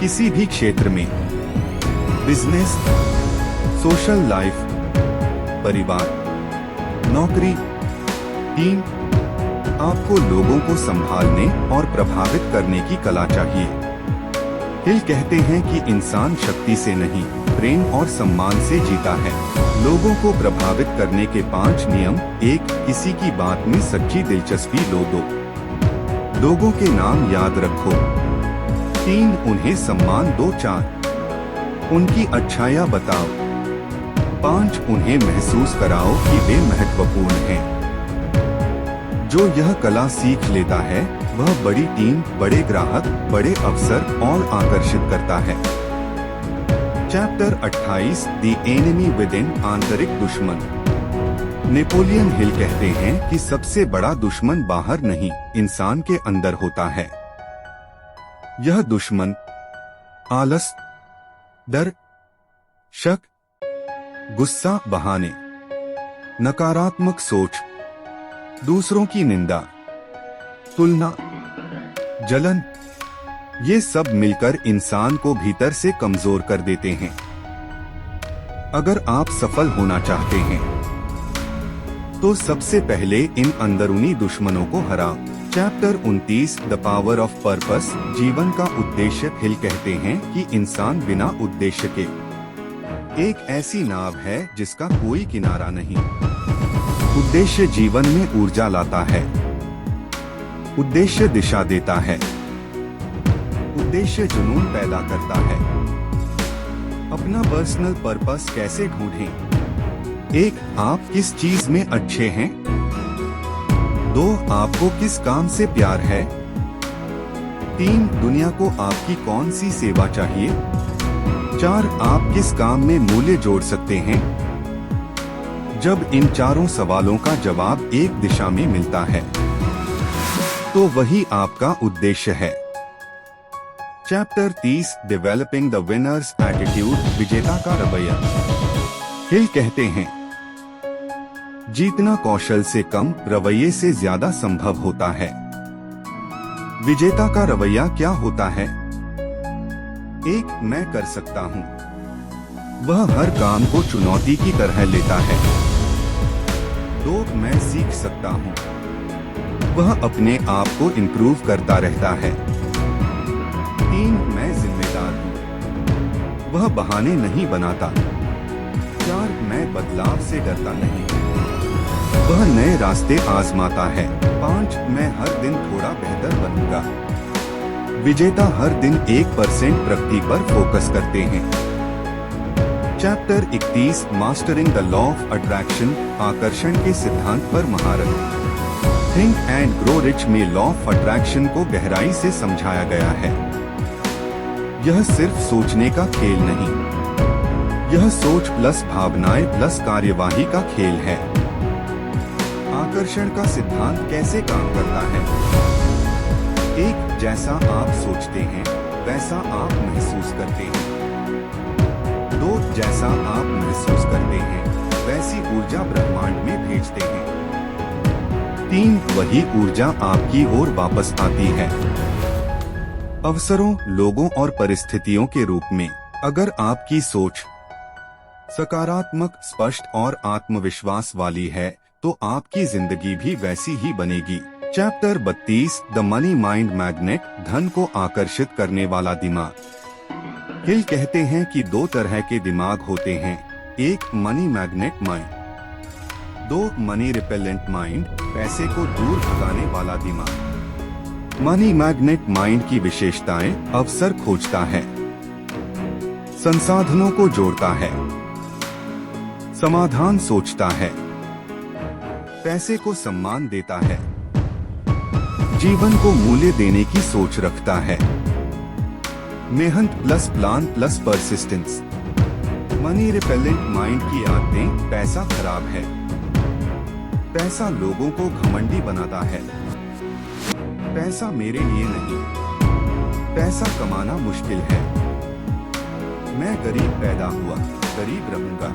किसी भी क्षेत्र में, बिजनेस, सोशल लाइफ, परिवार, नौकरी, टीम, आपको लोगों को संभालने और प्रभावित करने की कला चाहिए। हिल कहते हैं कि इंसान शक्ति से नहीं, प्रेम और सम्मान से जीता है। लोगों को प्रभावित करने के 5 नियम। 1. किसी की बात में सच्ची दिलचस्पी लो। 2. लोगों के नाम याद रखो। 3. उन्हें सम्मान दो। 4. उनकी अच्छाइयाँ बताओ। 5. उन्हें महसूस कराओ कि वे महत्वपूर्ण हैं। जो यह कला सीख लेता है वह बड़ी टीम, बड़े ग्राहक, बड़े अवसर और आकर्षित करता है। Chapter 28 the enemy with in, आंतरिक दुश्मन। नेपोलियन हिल कहते हैं कि सबसे बड़ा दुश्मन बाहर नहीं, इंसान के अंदर होता है। यह दुश्मन आलस, डर, शक, गुस्सा, बहाने, नकारात्मक सोच, दूसरों की निंदा, तुलना, जलन, ये सब मिलकर इंसान को भीतर से कमजोर कर देते हैं। अगर आप सफल होना चाहते हैं तो सबसे पहले इन अंदरूनी दुश्मनों को हराओ। Chapter 29 the power of purpose, जीवन का उद्देश्य। हिल कहते हैं कि इंसान बिना उद्देश्य के एक ऐसी नाव है जिसका कोई किनारा नहीं। उद्देश्य जीवन में ऊर्जा लाता है। उद्देश्य दिशा देता है। उद्देश्य जुनून पैदा करता है। अपना पर्सनल पर्पस कैसे ढूंढें? 1. आप किस चीज में अच्छे हैं? 2. आपको किस काम से प्यार है? 3. दुनिया को आपकी कौन सी सेवा चाहिए? 4. आप किस काम में मूल्य जोड़ सकते हैं? जब इन चारों सवालों का जवाब एक दिशा में मिलता है तो वही आपका उद्देश्य है। Chapter 30 developing the winners attitude, विजेता का रवैया। हिल कहते हैं जीतना कौशल से कम, रवैये से ज्यादा संभव होता है। विजेता का रवैया क्या होता है? 1. मैं कर सकता हूँ। वह हर काम को चुनौती की तरह लेता है। 2. मैं सीख सकता हूँ। वह अपने आप को इम्प्रूव करता रहता है। 3. मैं जिम्मेदार हूँ। वह बहाने नहीं बनाता। 4. मैं बदलाव से डरता नहीं। वह नए रास्ते आजमाता है। 5. मैं हर दिन थोड़ा बेहतर बनूंगा। विजेता हर दिन 1% प्रगति पर फोकस करते हैं। Chapter 31 mastering the law of attraction, आकर्षण के सिद्धांत पर महारत। थिंक एंड ग्रो रिच में लॉ ऑफ अट्रैक्शन को गहराई से समझाया गया है। यह सिर्फ सोचने का खेल नहीं, यह सोच प्लस भावनाएं प्लस कार्यवाही का खेल है। आकर्षण का सिद्धांत कैसे काम करता है? 1. जैसा आप सोचते हैं वैसा आप महसूस करते हैं। 2. जैसा आप महसूस करते हैं वैसी ऊर्जा ब्रह्मांड में भेजते हैं। 3. वही ऊर्जा आपकी ओर वापस आती है, अवसरों, लोगों और परिस्थितियों के रूप में। अगर आपकी सोच सकारात्मक, स्पष्ट और आत्मविश्वास वाली है तो आपकी जिंदगी भी वैसी ही बनेगी। Chapter 32 the money mind magnet, धन को आकर्षित करने वाला दिमाग। हिल कहते हैं कि 2 तरह के दिमाग होते हैं। 1. Money magnet mind. 2. Money repellent mind, पैसे को दूर भगाने वाला दिमाग। मनी मैग्नेट माइंड की विशेषताएं: अवसर खोजता है, संसाधनों को जोड़ता है, समाधान सोचता है, पैसे को सम्मान देता है, जीवन को मूल्य देने की सोच रखता है। मेहनत plus plan plus persistence. Money repellent mind की आदतें: पैसा खराब है, पैसा लोगों को घमंडी बनाता है, पैसा मेरे लिए नहीं, पैसा कमाना मुश्किल है, मैं गरीब पैदा हुआ, गरीब रहूंगा।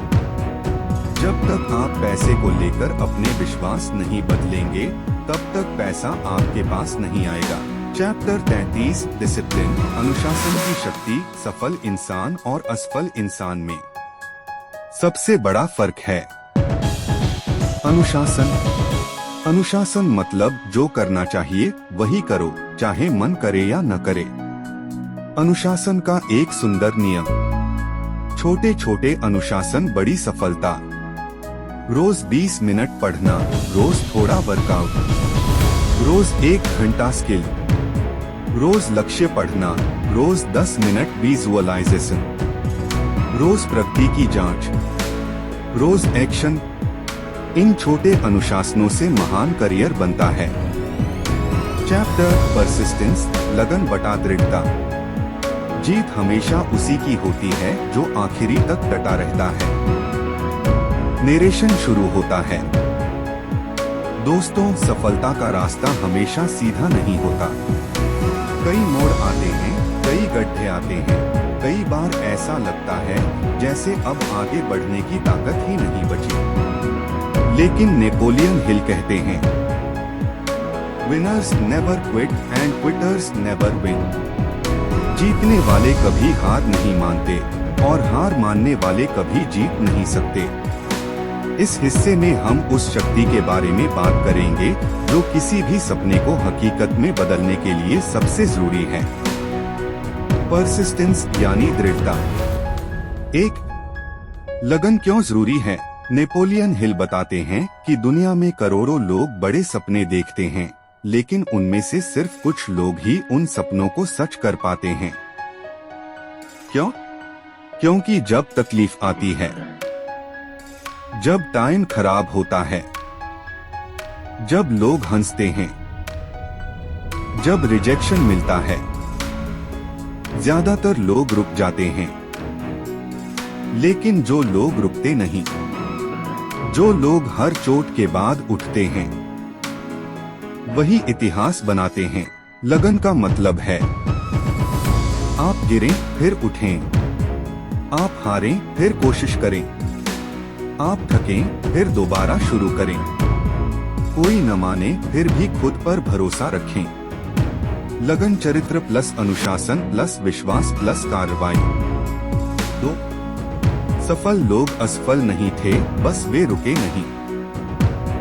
जब तक आप पैसे को लेकर अपने विश्वास नहीं बदलेंगे तब तक पैसा आपके पास नहीं आएगा। चैप्टर 33 डिसिप्लिन, अनुशासन की शक्ति, सफल इंसान और असफल इंसान में सबसे बड़ा फर्क है अनुशासन। अनुशासन मतलब जो करना चाहिए वही करो, चाहे मन करे या न करे। अनुशासन का एक सुंदर नियम, छोटे छोटे अनुशासन बड़ी सफलता। रोज 20 मिनट पढ़ना, रोज थोड़ा वर्कआउट, रोज 1 घंटा स्किल, रोज लक्ष्य पढ़ना, रोज 10 मिनट विजुअलाइजेशन, रोज प्रगति की जांच, रोज एक्शन। इन छोटे अनुशासनों से महान करियर बनता है। चैप्टर परसिस्टेंस, लगन बटा दृढ़ता। जीत हमेशा उसी की होती है जो आखिरी तक डटा रहता है। नरेशन शुरू होता है। दोस्तों, सफलता का रास्ता हमेशा सीधा नहीं होता। कई मोड़ आते हैं, कई गड्ढे आते हैं। कई बार ऐसा लगता है जैसे अब आगे बढ़ने की ताकत ही नहीं बची। लेकिन नेपोलियन हिल कहते हैं, winners never quit and quitters never win. जीतने वाले कभी हार नहीं मानते और हार मानने वाले कभी जीत नहीं सकते। इस हिस्से में हम उस शक्ति के बारे में बात करेंगे जो किसी भी सपने को हकीकत में बदलने के लिए सबसे जरूरी है। परसिस्टेंस यानी दृढ़ता। एक, लगन क्यों जरूरी है? नेपोलियन हिल बताते हैं कि दुनिया में करोड़ों लोग बड़े सपने देखते हैं, लेकिन उनमें से सिर्फ कुछ लोग ही उन सपनों को सच कर पाते हैं। क्यों? क्योंकि जब तकलीफ आती है, जब टाइम खराब होता है, जब लोग हंसते हैं, जब रिजेक्शन मिलता है, ज्यादातर लोग रुक जाते हैं। लेकिन जो लोग रुकते नहीं, जो लोग हर चोट के बाद उठते हैं, वही इतिहास बनाते हैं। लगन का मतलब है आप गिरें फिर उठें, आप हारें फिर कोशिश करें, आप थकें फिर दोबारा शुरू करें, कोई न माने फिर भी खुद पर भरोसा रखें। लगन चरित्र प्लस अनुशासन प्लस विश्वास प्लस कार्रवाई। 2, सफल लोग असफल नहीं थे, बस वे रुके नहीं।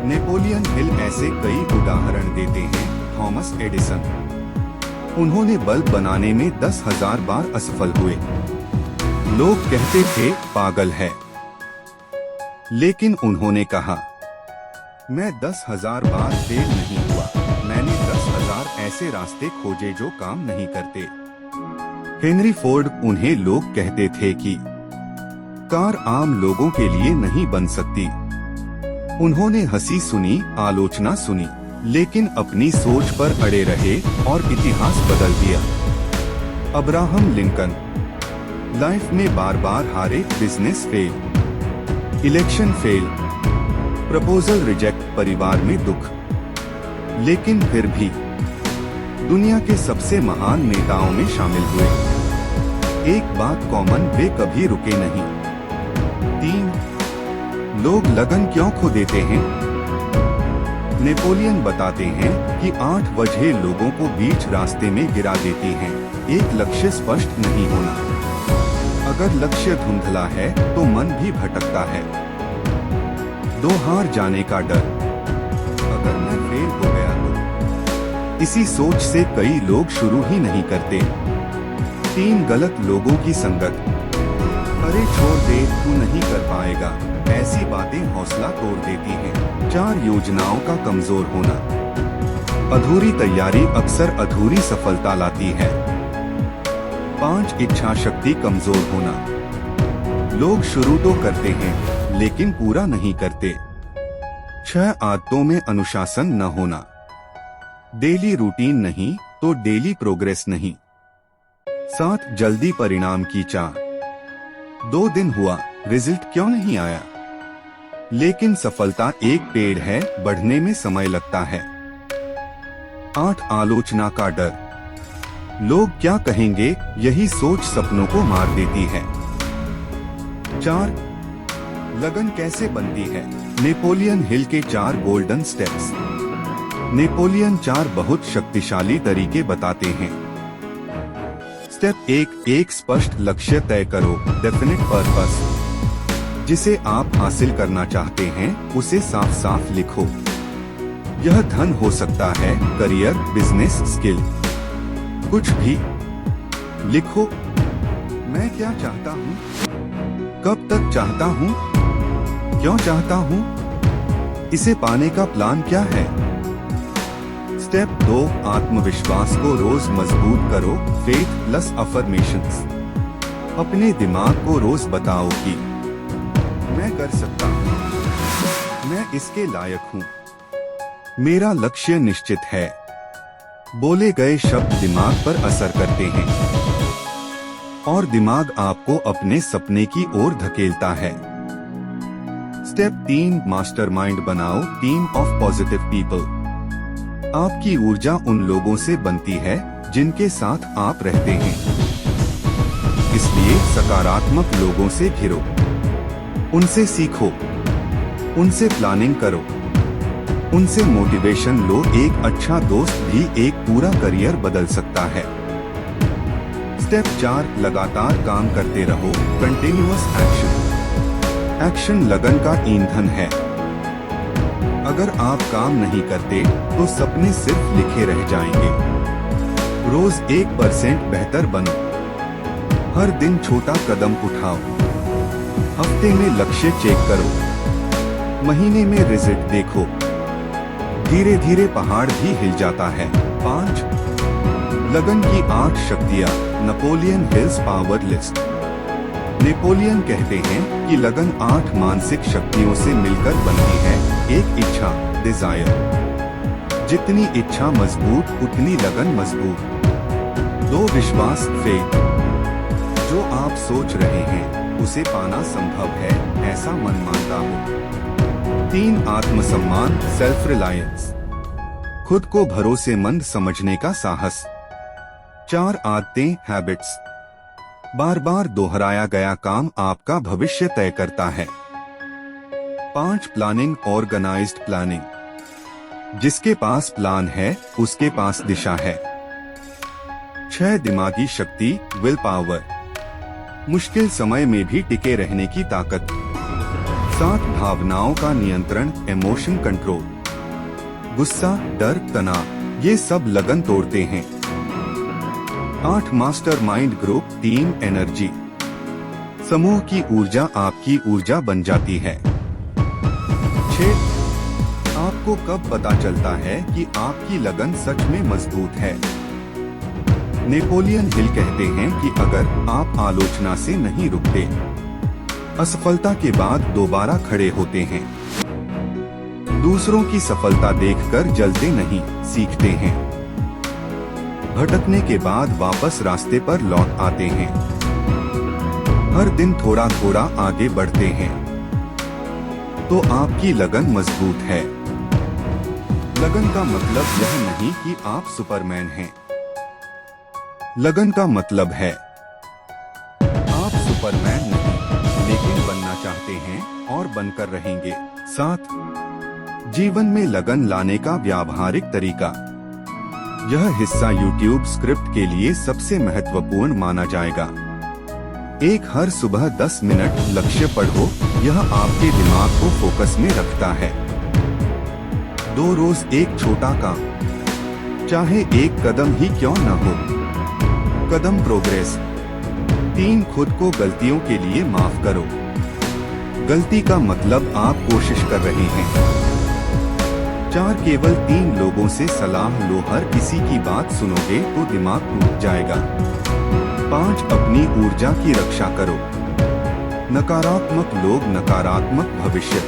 नेपोलियन हिल ऐसे कई उदाहरण देते हैं। थॉमस एडिसन, उन्होंने बल्ब बनाने में 10,000 बार असफल हुए। लोग कहते थे पागल है, लेकिन उन्होंने कहा मैं 10,000 बार फेल नहीं हुआ, मैंने 10,000 ऐसे रास्ते खोजे जो काम नहीं करते। हेनरी फोर्ड, उन्हें लोग कहते थे कि कार आम लोगों के लिए नहीं बन सकती। उन्होंने हंसी सुनी, आलोचना सुनी, लेकिन अपनी सोच पर अड़े रहे और इतिहास बदल दिया। अब्राहम लिंकन, लाइफ में बार बार हारे, business fail, election fail, proposal reject, परिवार में दुख, लेकिन फिर भी दुनिया के सबसे महान नेताओं में शामिल हुए। एक बात कॉमन, वे कभी रुके नहीं। 3, लोग लगन क्यों खो देते हैं? नेपोलियन बताते हैं कि 8 वजह लोगों को बीच रास्ते में गिरा देती हैं। एक, लक्ष्य स्पष्ट नहीं होना। अगर लक्ष्य धुंधला है तो मन भी भटकता है। 2, हार जाने का डर, अगर मैं फेल हो गया तो। इसी सोच से कई लोग शुरू ही नहीं करते। 3, गलत लोगों की संगत, अरे छोड़ दे, तू नहीं कर पाएगा, ऐसी बातें हौसला तोड़ देती हैं। 4, योजनाओं का कमजोर होना, अधूरी तैयारी अक्सर अधूरी सफलता लाती है। 5, इच्छा शक्ति कमजोर होना, लोग शुरू तो करते हैं लेकिन पूरा नहीं करते। 6, आदतों में अनुशासन न होना, डेली रूटीन नहीं तो डेली प्रोग्रेस नहीं। 7, जल्दी परिणाम की चाह, 2 दिन हुआ, रिजल्ट क्यों नहीं आया? लेकिन सफलता एक पेड़ है, बढ़ने में समय लगता है। 8, आलोचना का डर, लोग क्या कहेंगे, यही सोच सपनों को मार देती है। 4, लगन कैसे बनती है? नेपोलियन हिल के 4 गोल्डन स्टेप्स। नेपोलियन 4 बहुत शक्तिशाली तरीके बताते हैं। स्टेप 1, एक स्पष्ट लक्ष्य तय करो, डेफिनेट पर्पस। जिसे आप हासिल करना चाहते हैं उसे साफ साफ लिखो। यह धन हो सकता है, करियर, बिजनेस, स्किल, कुछ भी। लिखो, मैं क्या चाहता हूँ, कब तक चाहता हूँ, क्यों चाहता हूँ, इसे पाने का प्लान क्या है। स्टेप 2, आत्मविश्वास को रोज मजबूत करो, फेथ प्लस अफर्मेशंस। अपने दिमाग को रोज बताओ कि मैं कर सकता हूँ, मैं इसके लायक हूँ, मेरा लक्ष्य निश्चित है। बोले गए शब्द दिमाग पर असर करते हैं और दिमाग आपको अपने सपने की ओर धकेलता है। स्टेप 3, मास्टरमाइंड बनाओ, टीम ऑफ पॉजिटिव पीपल। आपकी ऊर्जा उन लोगों से बनती है जिनके साथ आप रहते हैं। इसलिए सकारात्मक लोगों से घिरो, उनसे सीखो, उनसे प्लानिंग करो, उनसे मोटिवेशन लो। एक अच्छा दोस्त भी एक पूरा करियर बदल सकता है। स्टेप 4, लगातार काम करते रहो, कंटिन्यूअस एक्शन। एक्शन लगन का ईंधन है। अगर आप काम नहीं करते तो सपने सिर्फ लिखे रह जाएंगे। रोज 1% बेहतर बनो, हर दिन छोटा कदम उठाओ, हफ्ते में लक्ष्य चेक करो, महीने में रिजल्ट देखो। धीरे धीरे पहाड़ भी हिल जाता है। 5, लगन की 8 शक्तियाँ, Napoleon hills power list. Napoleon कहते हैं कि लगन 8 मानसिक शक्तियों से मिलकर बनती है। 1, इच्छा, डिजायर। जितनी इच्छा मजबूत उतनी लगन मजबूत। 2, विश्वास, फेथ। जो आप सोच रहे हैं उसे पाना संभव है, ऐसा मन मानता हो। 3, आत्मसम्मान, सेल्फ रिलायंस। खुद को भरोसेमंद समझने का साहस। 4, आदतें, हैबिट्स। बार बार दोहराया गया काम आपका भविष्य तय करता है। 5, प्लानिंग, ऑर्गेनाइज्ड प्लानिंग। जिसके पास प्लान है उसके पास दिशा है। 6, दिमागी शक्ति, विल पावर। मुश्किल समय में भी टिके रहने की ताकत। 7, भावनाओं का नियंत्रण, इमोशन कंट्रोल। गुस्सा, डर, तनाव, ये सब लगन तोड़ते हैं। 8, मास्टरमाइंड ग्रुप, टीम, एनर्जी। समूह की ऊर्जा आपकी ऊर्जा बन जाती है। 6, आपको कब पता चलता है कि आपकी लगन सच में मजबूत है। नेपोलियन हिल कहते हैं कि अगर आप आलोचना से नहीं रुकते, असफलता के बाद दोबारा खड़े होते हैं। दूसरों की सफलता देखकर जलते नहीं, सीखते हैं। भटकने के बाद वापस रास्ते पर लौट आते हैं। हर दिन थोड़ा थोड़ा आगे बढ़ते हैं। तो आपकी लगन मजबूत है। लगन का मतलब यह नहीं कि आप सुपरमैन हैं। लगन का मतलब है आप सुपरमैन नहीं, लेकिन बनना चाहते हैं और बनकर रहेंगे। 7, जीवन में लगन लाने का व्यावहारिक तरीका। यह हिस्सा YouTube स्क्रिप्ट के लिए सबसे महत्वपूर्ण माना जाएगा। 1, हर सुबह 10 मिनट लक्ष्य पढ़ो, यह आपके दिमाग को फोकस में रखता है। 2, रोज एक छोटा काम, चाहे एक कदम ही क्यों न हो, कदम प्रोग्रेस। 3, खुद को गलतियों के लिए माफ करो। गलती का मतलब आप कोशिश कर रहे हैं। 4, केवल 3 लोगों से सलाह लो, हर किसी की बात सुनोगे तो दिमाग टूट जाएगा। 5, अपनी ऊर्जा की रक्षा करो। नकारात्मक लोग, नकारात्मक भविष्य।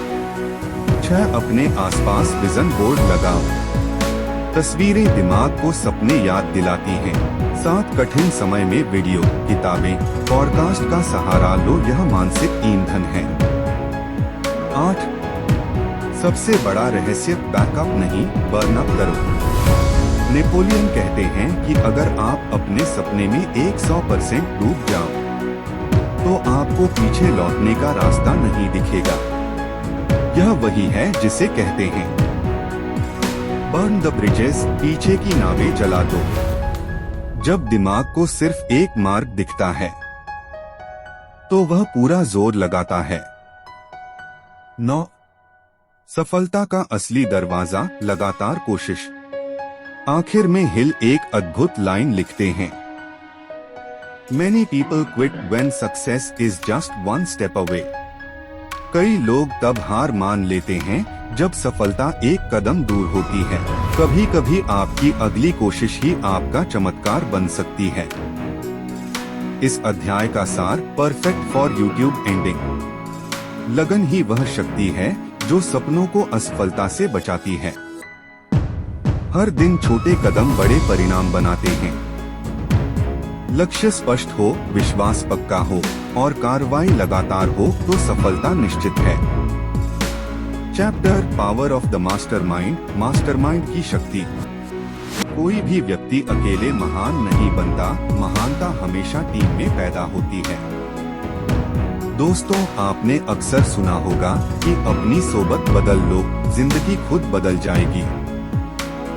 6, अपने आसपास विजन बोर्ड लगाओ। तस्वीरें दिमाग को सपने याद दिलाती हैं। 7, कठिन समय में वीडियो, किताबें, पॉडकास्ट का सहारा लो, यह मानसिक ईंधन है। 8, सबसे बड़ा रहस्य, बैकअप नहीं, बर्नअप करो। नेपोलियन कहते हैं कि अगर आप अपने सपने में 100% डूब जाओ तो आपको पीछे लौटने का रास्ता नहीं दिखेगा। यह वही है जिसे कहते हैं बर्न द ब्रिजेस, पीछे की नावें जला दो। जब दिमाग को सिर्फ एक मार्ग दिखता है तो वह पूरा जोर लगाता है। 9. सफलता का असली दरवाजा, लगातार कोशिश। आखिर में हिल एक अद्भुत लाइन लिखते हैं, Many people quit when success is just one step away. कई लोग तब हार मान लेते हैं जब सफलता एक कदम दूर होती है। कभी कभी आपकी अगली कोशिश ही आपका चमत्कार बन सकती है। इस अध्याय का सार, परफेक्ट फॉर यूट्यूब एंडिंग। लगन ही वह शक्ति है जो सपनों को असफलता से बचाती है। हर दिन छोटे कदम बड़े परिणाम बनाते हैं। लक्ष्य स्पष्ट हो, विश्वास पक्का हो और कार्रवाई लगातार हो तो सफलता निश्चित है। Chapter, power of the mastermind, mastermind की शक्ति। कोई भी व्यक्ति अकेले महान नहीं बनता, महानता हमेशा टीम में पैदा होती है। दोस्तों, आपने अक्सर सुना होगा कि अपनी सोबत बदल लो, जिंदगी खुद बदल जाएगी।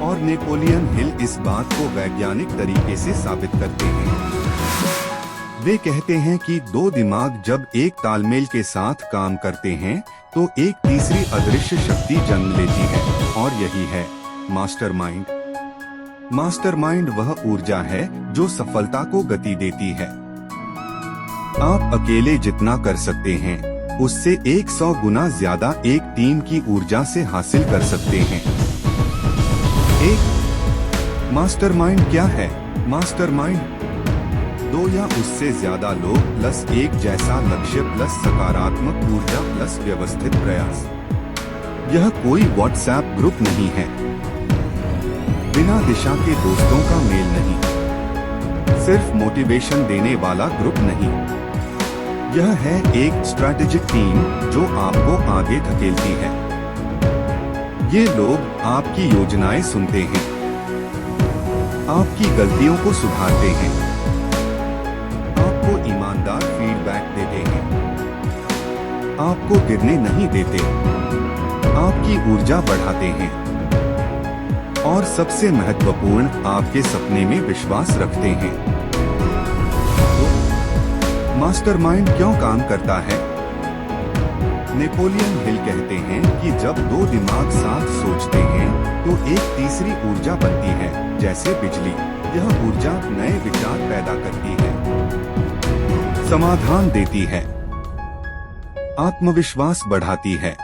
और नेपोलियन हिल इस बात को वैज्ञानिक तरीके से साबित करते हैं। वे कहते हैं कि दो दिमाग जब एक तालमेल के साथ काम करते हैं तो एक तीसरी अदृश्य शक्ति जन्म लेती है, और यही है मास्टरमाइंड। मास्टरमाइंड वह ऊर्जा है जो सफलता को गति देती है। आप अकेले जितना कर सकते हैं उससे 100 गुना ज्यादा एक टीम की ऊर्जा से हासिल कर सकते हैं। एक मास्टरमाइंड क्या है? मास्टरमाइंड दो या उससे ज्यादा लोग प्लस एक जैसा लक्ष्य प्लस सकारात्मक ऊर्जा प्लस व्यवस्थित प्रयास। यह कोई व्हाट्सएप ग्रुप नहीं है, बिना दिशा के दोस्तों का मेल नहीं, सिर्फ मोटिवेशन देने वाला ग्रुप नहीं। यह है एक स्ट्रैटेजिक टीम जो आपको आगे धकेलती है। ये लोग आपकी योजनाएं सुनते हैं, आपकी गलतियों को सुधारते हैं, आपको ईमानदार फीडबैक देते हैं, आपको गिरने नहीं देते, आपकी ऊर्जा बढ़ाते हैं और सबसे महत्वपूर्ण, आपके सपने में विश्वास रखते हैं। तो मास्टरमाइंड क्यों काम करता है? नेपोलियन हिल कहते हैं कि जब दो दिमाग साथ सोचते हैं तो एक तीसरी ऊर्जा बनती है, जैसे बिजली। यह ऊर्जा नए विचार पैदा करती है, समाधान देती है, आत्मविश्वास बढ़ाती है,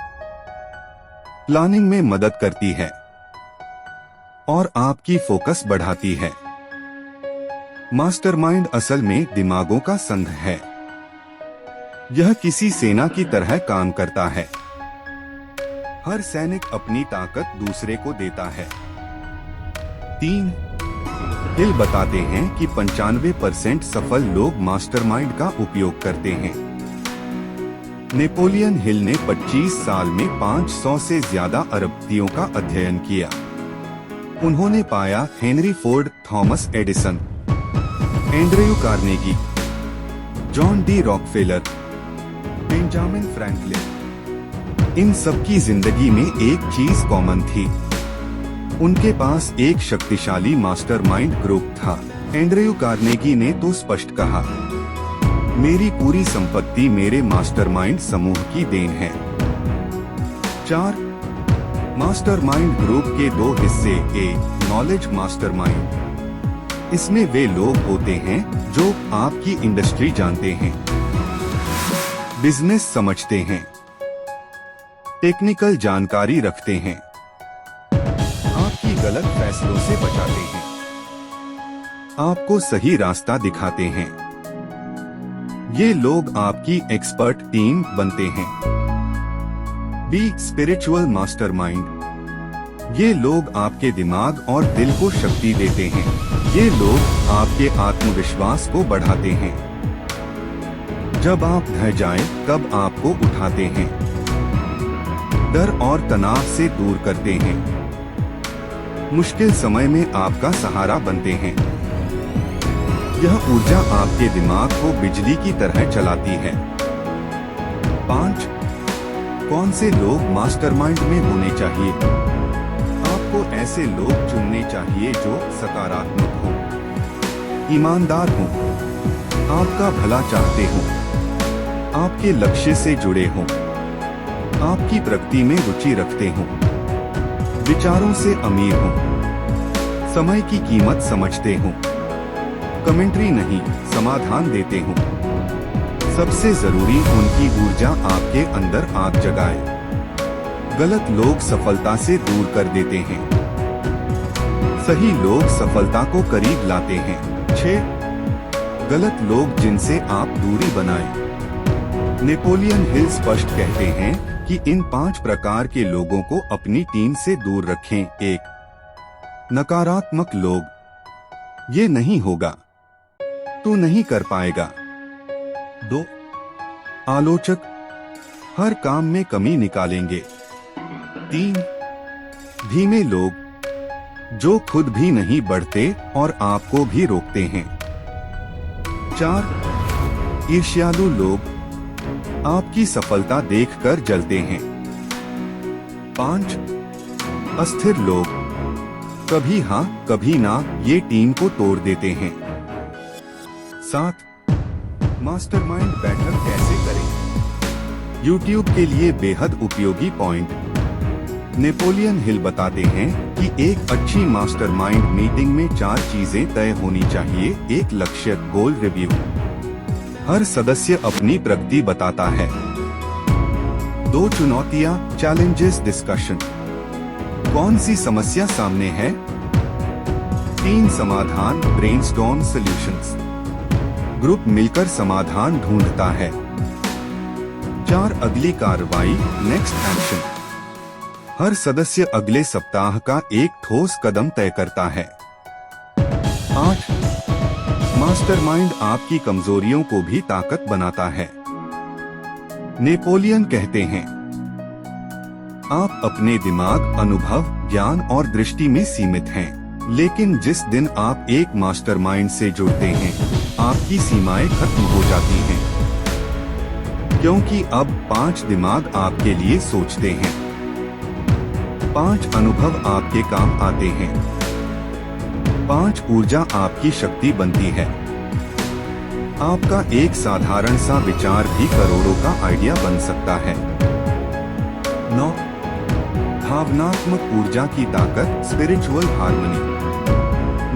प्लानिंग में मदद करती है और आपकी फोकस बढ़ाती है। मास्टरमाइंड असल में दिमागों का संघ है। यह किसी सेना की तरह काम करता है। हर सैनिक अपनी ताकत दूसरे को देता है। 3. हिल बताते हैं कि 95% सफल लोग मास्टरमाइंड का उपयोग करते हैं। नेपोलियन हिल ने 25 साल में 500 से ज्यादा अरबपतियों का अध्ययन किया। उन्होंने पाया Henry Ford, Thomas Edison, Andrew Carnegie, John D Rockefeller, Benjamin Franklin, इन सबकी जिंदगी में एक चीज कॉमन थी। उनके पास एक शक्तिशाली मास्टरमाइंड ग्रुप था। एंड्रयू कार्नेगी ने तो स्पष्ट कहा, मेरी पूरी संपत्ति मेरे मास्टरमाइंड समूह की देन है। 4. मास्टरमाइंड ग्रुप के दो हिस्से। ए, नॉलेज मास्टरमाइंड। इसमें वे लोग होते हैं जो आपकी इंडस्ट्री जानते हैं, बिजनेस समझते हैं, टेक्निकल जानकारी रखते हैं, आपकी गलत फैसलों से बचाते हैं, आपको सही रास्ता दिखाते हैं। ये लोग आपकी एक्सपर्ट टीम बनते हैं। B, spiritual mastermind. ये लोग आपके दिमाग और दिल को शक्ति देते हैं। ये लोग आपके आत्मविश्वास को बढ़ाते हैं। जब आप ढह जाएं, तब आपको उठाते हैं, डर और तनाव से दूर करते हैं, मुश्किल समय में आपका सहारा बनते हैं। यह ऊर्जा आपके दिमाग को बिजली की तरह चलाती है। 5. कौन से लोग मास्टरमाइंड में होने चाहिए? आप आपको ऐसे लोग चुनने चाहिए जो सकारात्मक हों, ईमानदार हों, आपका भला चाहते हों, आपके लक्ष्य से जुड़े हों, आपकी प्रगति में रुचि रखते हों, विचारों से अमीर हों, समय की कीमत समझते हों, कमेंट्री नहीं समाधान देते हों। सबसे जरूरी उनकी ऊर्जा आपके अंदर आग जगाए। गलत लोग सफलता से दूर कर देते हैं, सही लोग सफलता को करीब लाते हैं। 6 गलत लोग जिनसे आप दूरी बनाएं। नेपोलियन हिल स्पष्ट कहते हैं कि इन 5 प्रकार के लोगों को अपनी टीम से दूर रखें। 1 नकारात्मक लोग, ये नहीं होगा, तू नहीं कर पाएगा। 2 आलोचक, हर काम में कमी निकालेंगे। 3 धीमे लोग, जो खुद भी नहीं बढ़ते और आपको भी रोकते हैं। 4 ईर्ष्यालु लोग, आपकी सफलता देखकर जलते हैं। 5 अस्थिर लोग, कभी हाँ कभी ना, ये टीम को तोड़ देते हैं। 7 मास्टरमाइंड बैठक कैसे करें? YouTube के लिए बेहद उपयोगी पॉइंट। नेपोलियन हिल बताते हैं कि एक अच्छी मास्टरमाइंड मीटिंग में 4 चीजें तय होनी चाहिए। 1 लक्ष्य गोल रिव्यू, हर सदस्य अपनी प्रगति बताता है। 2 चुनौतियां चैलेंजेस डिस्कशन, कौन सी समस्या सामने है। 3 समाधान ब्रेनस्टॉर्म सॉल्यूशंस, ग्रुप मिलकर समाधान ढूंढता है। 4 अगली कार्रवाई नेक्स्ट एक्शन, हर सदस्य अगले सप्ताह का एक ठोस कदम तय करता है। 8 मास्टरमाइंड आपकी कमजोरियों को भी ताकत बनाता है। नेपोलियन कहते हैं, आप अपने दिमाग, अनुभव, ज्ञान और दृष्टि में सीमित हैं, लेकिन जिस दिन आप एक मास्टरमाइंड से जुड़ते हैं, आपकी सीमाएं खत्म हो जाती हैं, क्योंकि अब 5 दिमाग आपके लिए सोचते हैं, 5 अनुभव आपके काम आते हैं, 5 ऊर्जा आपकी शक्ति बनती है। आपका एक साधारण सा विचार भी करोड़ों का आइडिया बन सकता है। 9 भावनात्मक ऊर्जा की ताकत स्पिरिचुअल हार्मनी।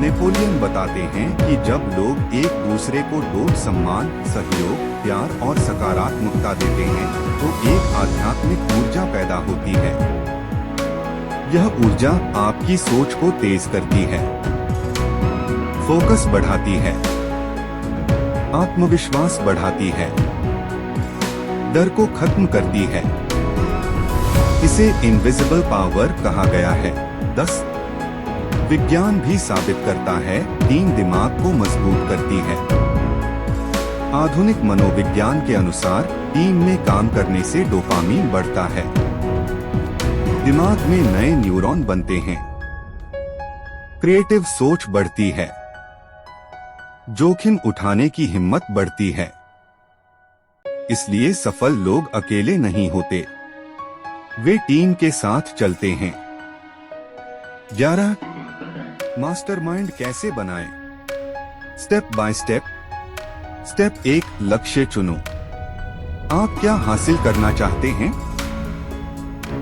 नेपोलियन बताते हैं कि जब लोग एक दूसरे को डोज सम्मान, सहयोग, प्यार और सकारात्मकता देते हैं, तो एक आध्यात्मिक ऊर्जा पैदा होती है। यह ऊर्जा आपकी सोच को तेज करती है, फोकस बढ़ाती है, आत्मविश्वास बढ़ाती है, डर को खत्म करती है। इसे इनविजिबल पावर कहा गया है। 10 विज्ञान भी साबित करता है, टीम दिमाग को मजबूत करती है। आधुनिक मनोविज्ञान के अनुसार टीम में काम करने से डोपामीन बढ़ता है, दिमाग में नए न्यूरॉन बनते हैं, क्रिएटिव सोच बढ़ती है, जोखिम उठाने की हिम्मत बढ़ती है। इसलिए सफल लोग अकेले नहीं होते, वे टीम के साथ चलते हैं। 11 मास्टरमाइंड कैसे बनाएं? Step by step. स्टेप 1 लक्ष्य चुनो, आप क्या हासिल करना चाहते हैं।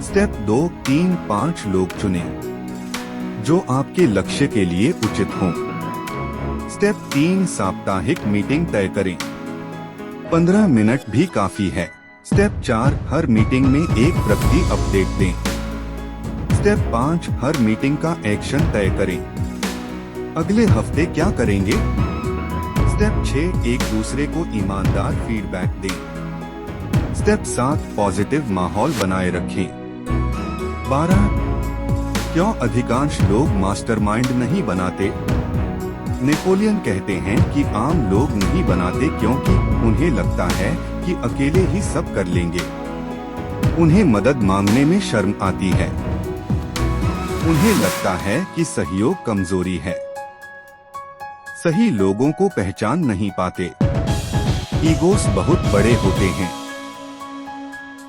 स्टेप 2 3 5 लोग चुनें जो आपके लक्ष्य के लिए उचित हों। स्टेप 3 साप्ताहिक मीटिंग तय करें, 15 मिनट भी काफी है। स्टेप 4 हर मीटिंग में एक प्रगति अपडेट दें। स्टेप 5 हर मीटिंग का एक्शन तय करें, अगले हफ्ते क्या करेंगे। स्टेप 6 एक दूसरे को ईमानदार फीडबैक दें। स्टेप 7 पॉजिटिव माहौल बनाए रखें। 12 क्यों अधिकांश लोग मास्टरमाइंड नहीं बनाते। नेपोलियन कहते हैं कि आम लोग नहीं बनाते क्योंकि उन्हें लगता है कि अकेले ही सब कर लेंगे। उन्हें मदद मांगने में शर्म आती है, उन्हें लगता है कि सहयोग कमजोरी है, सही लोगों को पहचान नहीं पाते, ईगोस बहुत बड़े होते हैं।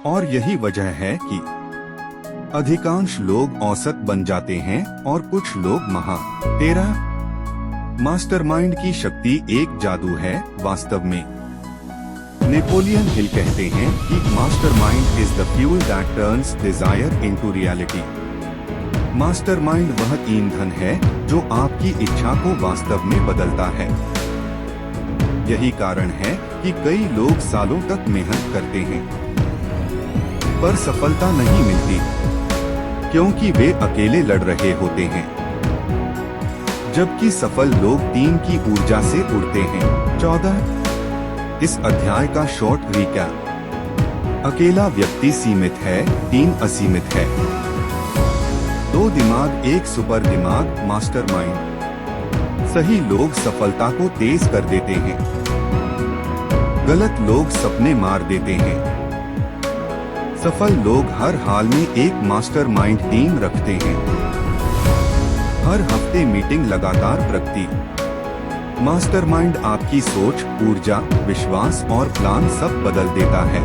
और यही वजह है कि अधिकांश लोग औसत बन जाते हैं और कुछ लोग महान। 13 मास्टरमाइंड की शक्ति एक जादू है। वास्तव में नेपोलियन हिल कहते हैं कि mastermind is the fuel that turns desire into reality. Mastermind वह ईंधन है जो आपकी इच्छा को वास्तव में बदलता है। यही कारण है कि कई लोग सालों तक मेहनत करते हैं पर सफलता नहीं मिलती, क्योंकि वे अकेले लड़ रहे होते हैं, जबकि सफल लोग टीम की ऊर्जा से उड़ते हैं। 14 इस अध्याय का शॉर्ट रिकैप। अकेला व्यक्ति सीमित है, टीम असीमित है। 2 दिमाग, एक सुपर दिमाग, मास्टरमाइंड। सही लोग सफलता को तेज कर देते हैं, गलत लोग सपने मार देते हैं। सफल लोग हर हाल में एक मास्टरमाइंड टीम रखते हैं। हर हफ्ते मीटिंग, लगातार प्रगति। मास्टरमाइंड आपकी सोच, ऊर्जा, विश्वास और प्लान सब बदल देता है।